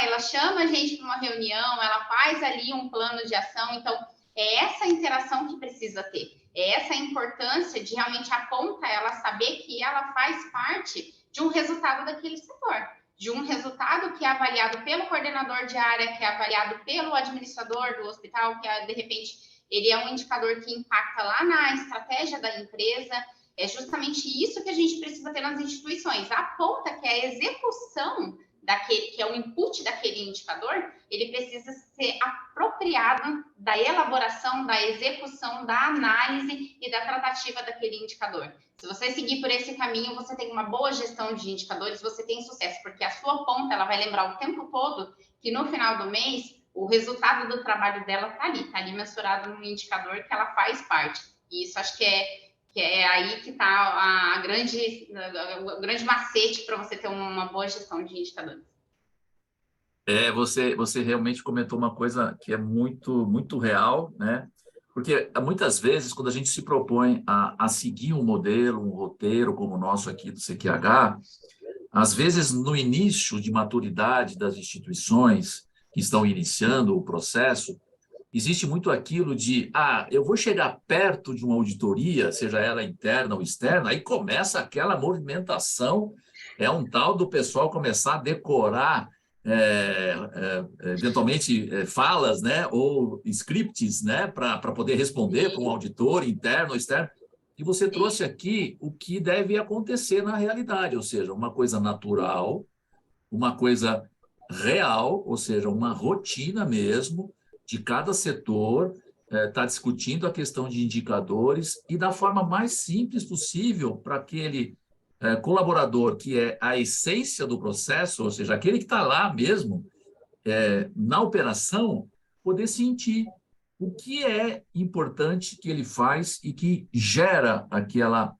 Ela chama a gente para uma reunião, ela faz ali um plano de ação, então é essa interação que precisa ter. É essa a importância de realmente a ponta ela saber que ela faz parte de um resultado daquele setor, de um resultado que é avaliado pelo coordenador de área, que é avaliado pelo administrador do hospital, que de repente ele é um indicador que impacta lá na estratégia da empresa. É justamente isso que a gente precisa ter nas instituições. A ponta, que é a execução daquele, que é o input daquele indicador, ele precisa ser apropriado da elaboração, da execução, da análise e da tratativa daquele indicador. Se você seguir por esse caminho, você tem uma boa gestão de indicadores, você tem sucesso, porque a sua ponta ela vai lembrar o tempo todo que no final do mês o resultado do trabalho dela está ali mensurado no indicador que ela faz parte. E isso acho que é aí que está o grande macete para você ter uma boa gestão de indicadores. Você realmente comentou uma coisa que é muito, muito real, né? Porque muitas vezes, quando a gente se propõe a seguir um modelo, um roteiro como o nosso aqui do CQH, às vezes, no início de maturidade das instituições que estão iniciando o processo, existe muito aquilo de, eu vou chegar perto de uma auditoria, seja ela interna ou externa, aí começa aquela movimentação, é um tal do pessoal começar a decorar, eventualmente, falas, né, ou scripts, né, para poder responder para um auditor interno ou externo. E você trouxe aqui o que deve acontecer na realidade, ou seja, uma coisa natural, uma coisa real, ou seja, uma rotina mesmo, de cada setor, está discutindo a questão de indicadores e da forma mais simples possível para aquele colaborador que é a essência do processo, ou seja, aquele que está lá mesmo, na operação, poder sentir o que é importante que ele faz e que gera aquela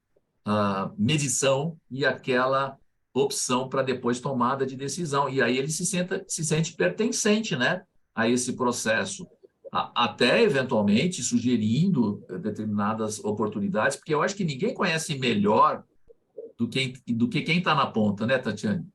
medição e aquela opção para depois tomada de decisão. E aí ele se sente pertencente, né, a esse processo, até eventualmente sugerindo determinadas oportunidades, porque eu acho que ninguém conhece melhor do que quem está na ponta, né, Tatiane?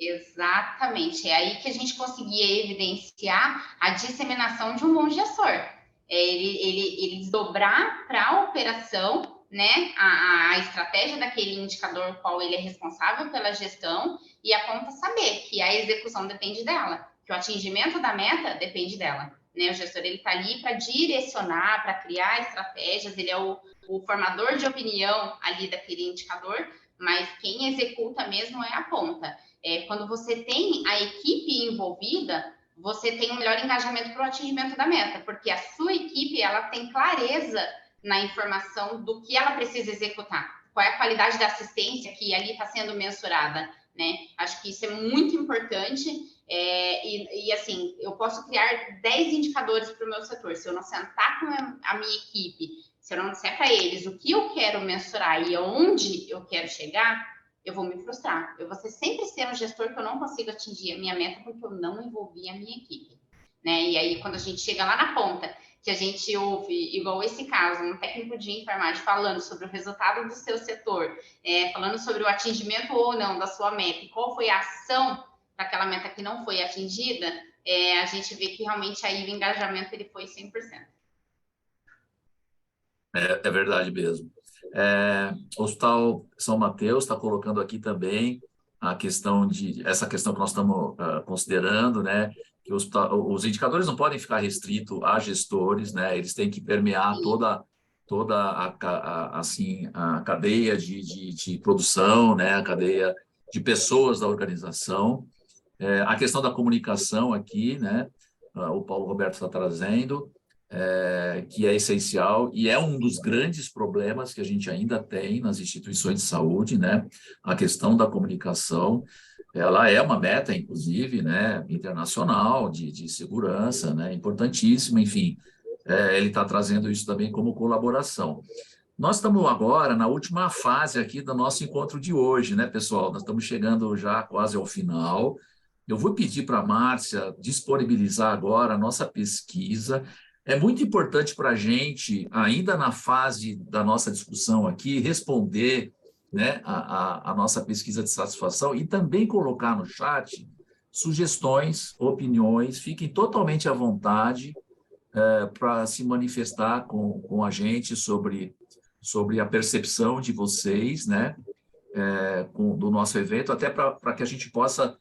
Exatamente, é aí que a gente conseguia evidenciar a disseminação de um bom gestor. Ele desdobrar para a operação, né, a estratégia daquele indicador qual ele é responsável pela gestão, e a ponta saber que a execução depende dela, que o atingimento da meta depende dela. Né? O gestor está ali para direcionar, para criar estratégias, ele é o formador de opinião ali daquele indicador, mas quem executa mesmo é a ponta. Quando você tem a equipe envolvida, você tem um melhor engajamento para o atingimento da meta, porque a sua equipe ela tem clareza na informação do que ela precisa executar, qual é a qualidade da assistência que ali está sendo mensurada, né? Acho que isso é muito importante, e assim, eu posso criar 10 indicadores para o meu setor, se eu não sentar com a minha equipe, se eu não disser para eles o que eu quero mensurar e aonde eu quero chegar, eu vou me frustrar. Eu vou sempre ser um gestor que eu não consigo atingir a minha meta porque eu não envolvi a minha equipe. Né? E aí, quando a gente chega lá na ponta, que a gente ouve, igual esse caso, um técnico de enfermagem falando sobre o resultado do seu setor, falando sobre o atingimento ou não da sua meta, e qual foi a ação para aquela meta que não foi atingida, a gente vê que realmente aí o engajamento ele foi 100%. É verdade mesmo. O Hospital São Mateus está colocando aqui também essa questão que nós estamos considerando, né? Que os indicadores não podem ficar restritos a gestores, né? Eles têm que permear toda a cadeia de produção, né? A cadeia de pessoas da organização. A questão da comunicação aqui, né? O Paulo Roberto está trazendo. Que é essencial e é um dos grandes problemas que a gente ainda tem nas instituições de saúde, né? A questão da comunicação, ela é uma meta, inclusive, né, internacional de segurança, né? Importantíssima, enfim, ele está trazendo isso também como colaboração. Nós estamos agora na última fase aqui do nosso encontro de hoje, né, pessoal? Nós estamos chegando já quase ao final. Eu vou pedir para a Márcia disponibilizar agora a nossa pesquisa. É muito importante para a gente, ainda na fase da nossa discussão aqui, responder, né, a nossa pesquisa de satisfação e também colocar no chat sugestões, opiniões. Fiquem totalmente à vontade para se manifestar com a gente sobre a percepção de vocês, né, do nosso evento, até para que a gente possa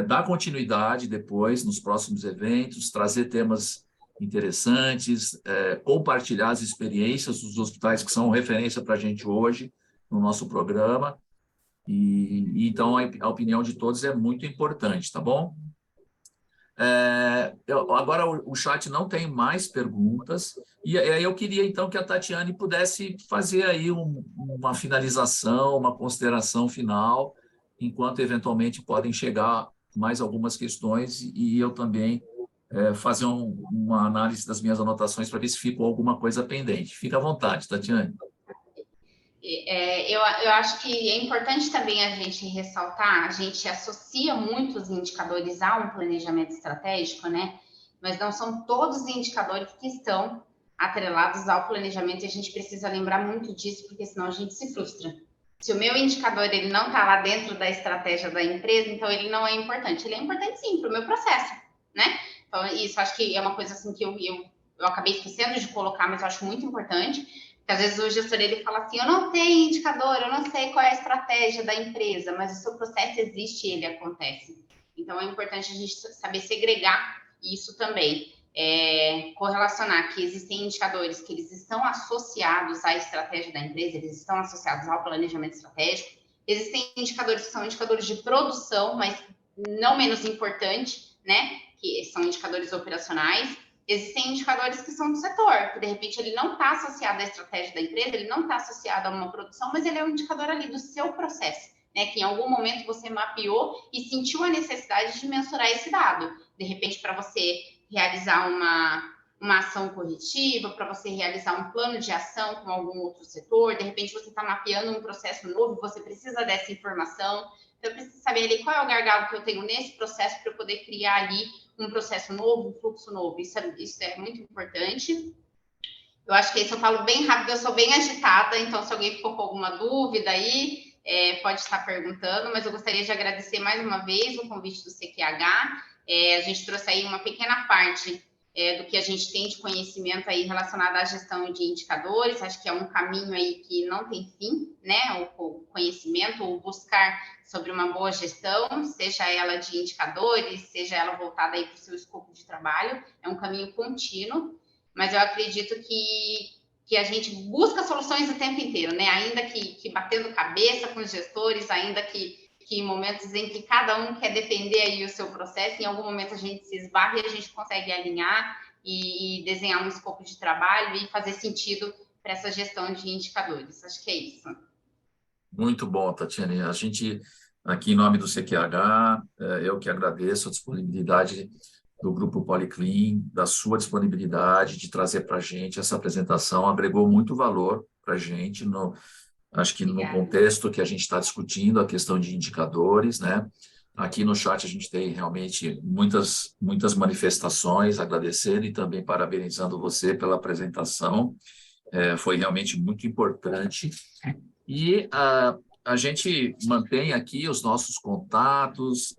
dar continuidade depois nos próximos eventos, trazer temas interessantes, compartilhar as experiências dos hospitais que são referência para a gente hoje no nosso programa. Então, a opinião de todos é muito importante, tá bom? Agora o chat não tem mais perguntas, e aí eu queria então que a Tatiane pudesse fazer aí uma finalização, uma consideração final, enquanto eventualmente podem chegar mais algumas questões, e eu também fazer uma análise das minhas anotações para ver se ficou alguma coisa pendente. Fica à vontade, Tatiane. Eu acho que é importante também a gente ressaltar, a gente associa muitos indicadores a um planejamento estratégico, né? Mas não são todos os indicadores que estão atrelados ao planejamento, e a gente precisa lembrar muito disso, porque senão a gente se frustra. Se o meu indicador ele não está lá dentro da estratégia da empresa, então ele não é importante. Ele é importante sim para o meu processo, né? Então, isso acho que é uma coisa assim que eu acabei esquecendo de colocar, mas eu acho muito importante. Porque às vezes o gestor ele fala assim, eu não tenho indicador, eu não sei qual é a estratégia da empresa, mas o seu processo existe e ele acontece. Então é importante a gente saber segregar isso também. Correlacionar que existem indicadores que eles estão associados à estratégia da empresa, eles estão associados ao planejamento estratégico. Existem indicadores que são indicadores de produção, mas não menos importante, né? Que são indicadores operacionais. Existem indicadores que são do setor, que de repente ele não está associado à estratégia da empresa, ele não está associado a uma produção, mas ele é um indicador ali do seu processo, né? Que em algum momento você mapeou e sentiu a necessidade de mensurar esse dado. De repente, para você realizar uma ação corretiva, para você realizar um plano de ação com algum outro setor, de repente você está mapeando um processo novo, você precisa dessa informação. Então, eu preciso saber ali qual é o gargalo que eu tenho nesse processo para eu poder criar ali um processo novo, um fluxo novo. Isso é muito importante. Eu acho que isso eu falo bem rápido, eu sou bem agitada, então se alguém ficou com alguma dúvida aí, pode estar perguntando, mas eu gostaria de agradecer mais uma vez o convite do CQH. A gente trouxe aí uma pequena parte do que a gente tem de conhecimento aí relacionado à gestão de indicadores. Acho que é um caminho aí que não tem fim, né? O conhecimento, o buscar sobre uma boa gestão, seja ela de indicadores, seja ela voltada aí para o seu escopo de trabalho, é um caminho contínuo, mas eu acredito que a gente busca soluções o tempo inteiro, né? Ainda que batendo cabeça com os gestores, ainda que em momentos em que cada um quer defender aí o seu processo, em algum momento a gente se esbarra e a gente consegue alinhar e desenhar um escopo de trabalho e fazer sentido para essa gestão de indicadores. Acho que é isso. Muito bom, Tatiane. A gente, aqui em nome do CQH, eu que agradeço a disponibilidade do Grupo Policlean, da sua disponibilidade de trazer para a gente essa apresentação, agregou muito valor para a gente, acho que no contexto que a gente está discutindo, a questão de indicadores, né? Aqui no chat a gente tem realmente muitas manifestações, agradecendo e também parabenizando você pela apresentação, foi realmente muito importante. E a gente mantém aqui os nossos contatos,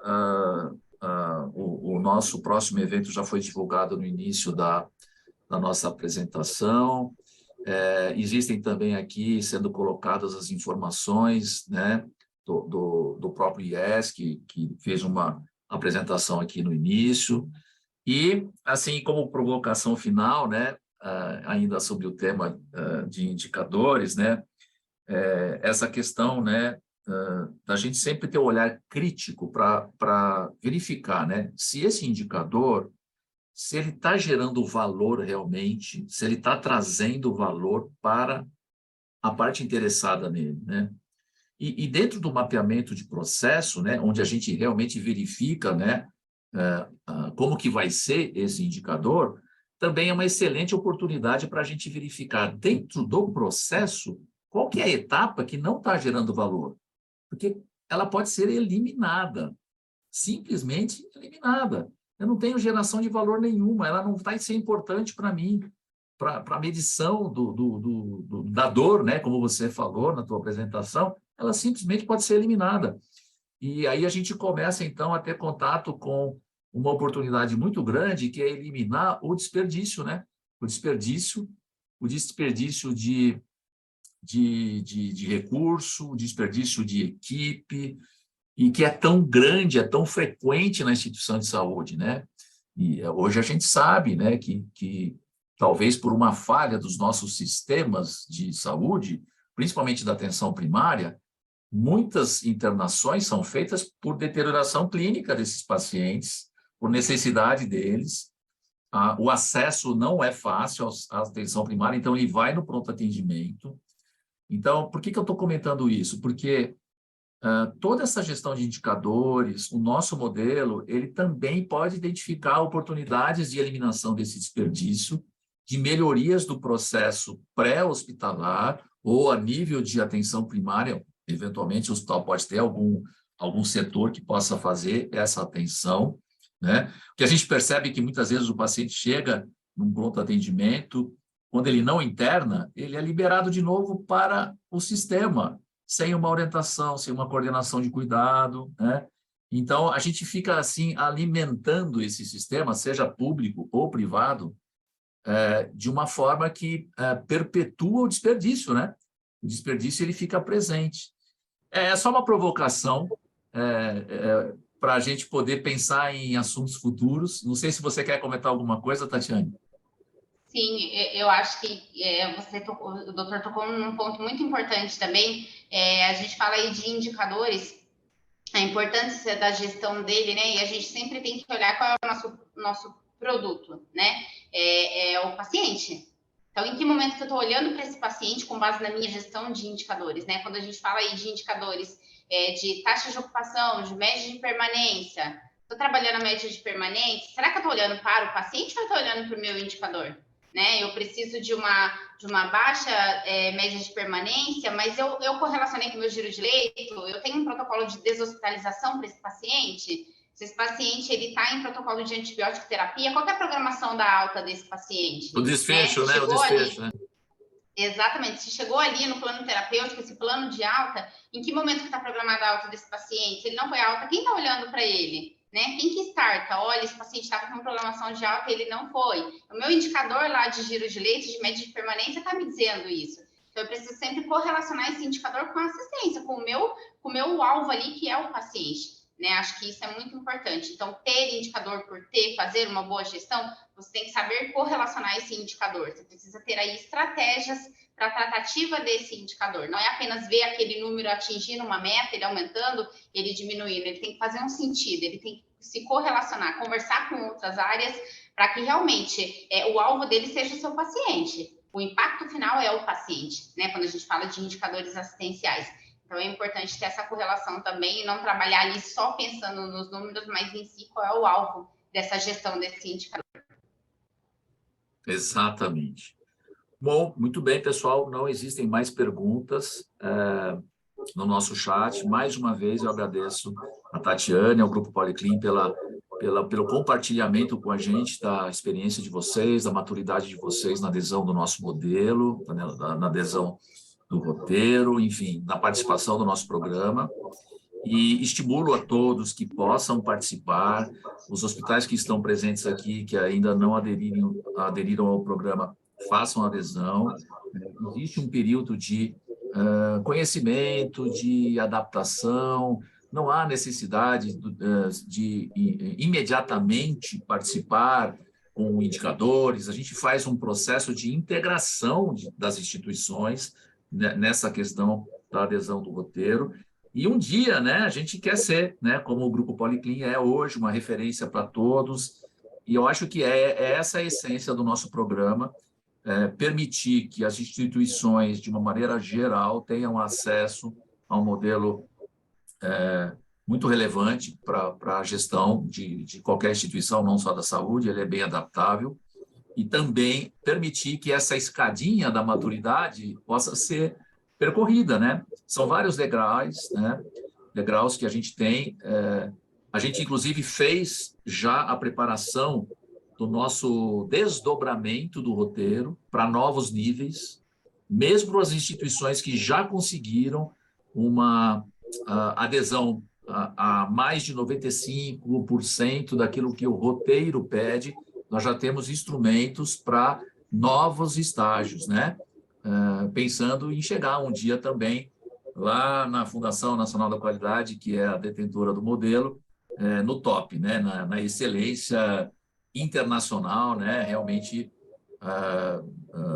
o nosso próximo evento já foi divulgado no início da nossa apresentação. Existem também aqui sendo colocadas as informações, né, do próprio IES, que fez uma apresentação aqui no início. E, assim, como provocação final, né, ainda sobre o tema de indicadores, né, essa questão, né, da gente sempre ter um olhar crítico para verificar, né, se esse indicador, se ele está gerando valor realmente, se ele está trazendo valor para a parte interessada nele, né? E dentro do mapeamento de processo, né, onde a gente realmente verifica, né, como que vai ser esse indicador, também é uma excelente oportunidade para a gente verificar dentro do processo qual que é a etapa que não está gerando valor, porque ela pode ser eliminada, simplesmente eliminada. Eu não tenho geração de valor nenhuma, ela não vai ser importante para mim, para a medição da dor, né, como você falou na tua apresentação, ela simplesmente pode ser eliminada. E aí a gente começa, então, a ter contato com uma oportunidade muito grande, que é eliminar o desperdício, né? O desperdício de recurso, o desperdício de equipe, e que é tão grande, é tão frequente na instituição de saúde, né? E hoje a gente sabe, né, que talvez por uma falha dos nossos sistemas de saúde, principalmente da atenção primária, muitas internações são feitas por deterioração clínica desses pacientes, por necessidade deles. O acesso não é fácil à atenção primária, então ele vai no pronto atendimento. Então, por que eu estou comentando isso? Porque toda essa gestão de indicadores, o nosso modelo, ele também pode identificar oportunidades de eliminação desse desperdício, de melhorias do processo pré-hospitalar ou a nível de atenção primária. Eventualmente, o hospital pode ter algum setor que possa fazer essa atenção, né? Porque a gente percebe que muitas vezes o paciente chega num pronto atendimento, quando ele não interna, ele é liberado de novo para o sistema, sem uma orientação, sem uma coordenação de cuidado, né? Então, a gente fica, assim, alimentando esse sistema, seja público ou privado, de uma forma que perpetua o desperdício, né? O desperdício, ele fica presente. É só uma provocação para a gente poder pensar em assuntos futuros. Não sei se você quer comentar alguma coisa, Tatiane. Sim, eu acho que o doutor tocou num ponto muito importante também. A gente fala aí de indicadores, a importância da gestão dele, né? E a gente sempre tem que olhar qual é o nosso produto, né? É o paciente. Então, em que momento que eu estou olhando para esse paciente com base na minha gestão de indicadores, né? Quando a gente fala aí de indicadores de taxa de ocupação, de média de permanência, estou trabalhando a média de permanência, será que eu estou olhando para o paciente ou estou olhando para o meu indicador? Né? Eu preciso de uma baixa média de permanência, mas eu correlacionei com o meu giro de leito, eu tenho um protocolo de deshospitalização para esse paciente. Se esse paciente está em protocolo de antibiótico terapia, qual que é a programação da alta desse paciente? O desfecho, né? Chegou O desfecho, ali, né? Exatamente. Se chegou ali no plano terapêutico, esse plano de alta, em que momento que está programada a alta desse paciente? Se ele não foi alta, quem está olhando para ele? Né? Quem que starta? Olha, esse paciente estava com uma programação de alta e ele não foi. O meu indicador lá de giro de leite, de média de permanência, está me dizendo isso. Então, eu preciso sempre correlacionar esse indicador com a assistência, com o meu alvo ali, que é o paciente. Né? Acho que isso é muito importante. Então, ter indicador por ter, fazer uma boa gestão, você tem que saber correlacionar esse indicador. Você precisa ter aí estratégias para a tratativa desse indicador. Não é apenas ver aquele número atingindo uma meta, ele aumentando, ele diminuindo. Ele tem que fazer um sentido, ele tem que se correlacionar, conversar com outras áreas, para que realmente o alvo dele seja o seu paciente. O impacto final é o paciente, né? Quando a gente fala de indicadores assistenciais. Então, é importante ter essa correlação também e não trabalhar ali só pensando nos números, mas em si qual é o alvo dessa gestão desse indicador. Exatamente. Bom, muito bem, pessoal. Não existem mais perguntas no nosso chat. Mais uma vez, eu agradeço a Tatiane, ao Grupo Policlin, pelo compartilhamento com a gente da experiência de vocês, da maturidade de vocês na adesão do nosso modelo, na adesão do roteiro, enfim, na participação do nosso programa. E estimulo a todos que possam participar, os hospitais que estão presentes aqui, que ainda não aderiram ao programa, façam adesão. Existe um período de conhecimento, de adaptação, não há necessidade de imediatamente participar com indicadores, a gente faz um processo de integração das instituições nessa questão da adesão do roteiro. E um dia, né, a gente quer ser, né, como o Grupo Policlin é hoje, uma referência para todos, e eu acho que é essa a essência do nosso programa, permitir que as instituições, de uma maneira geral, tenham acesso a um modelo muito relevante para a gestão de qualquer instituição, não só da saúde, ele é bem adaptável, e também permitir que essa escadinha da maturidade possa ser percorrida, né? São vários degraus, né? Degraus que a gente tem. A gente, inclusive, fez já a preparação do nosso desdobramento do roteiro para novos níveis, mesmo as instituições que já conseguiram uma adesão a mais de 95% daquilo que o roteiro pede, nós já temos instrumentos para novos estágios, né? Pensando em chegar um dia também lá na Fundação Nacional da Qualidade, que é a detentora do modelo, no top, né? Na excelência internacional, né? Realmente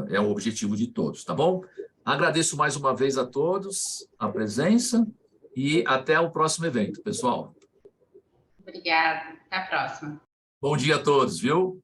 é o objetivo de todos, tá bom? Agradeço mais uma vez a todos a presença e até o próximo evento, pessoal. Obrigada. Até a próxima. Bom dia a todos, viu?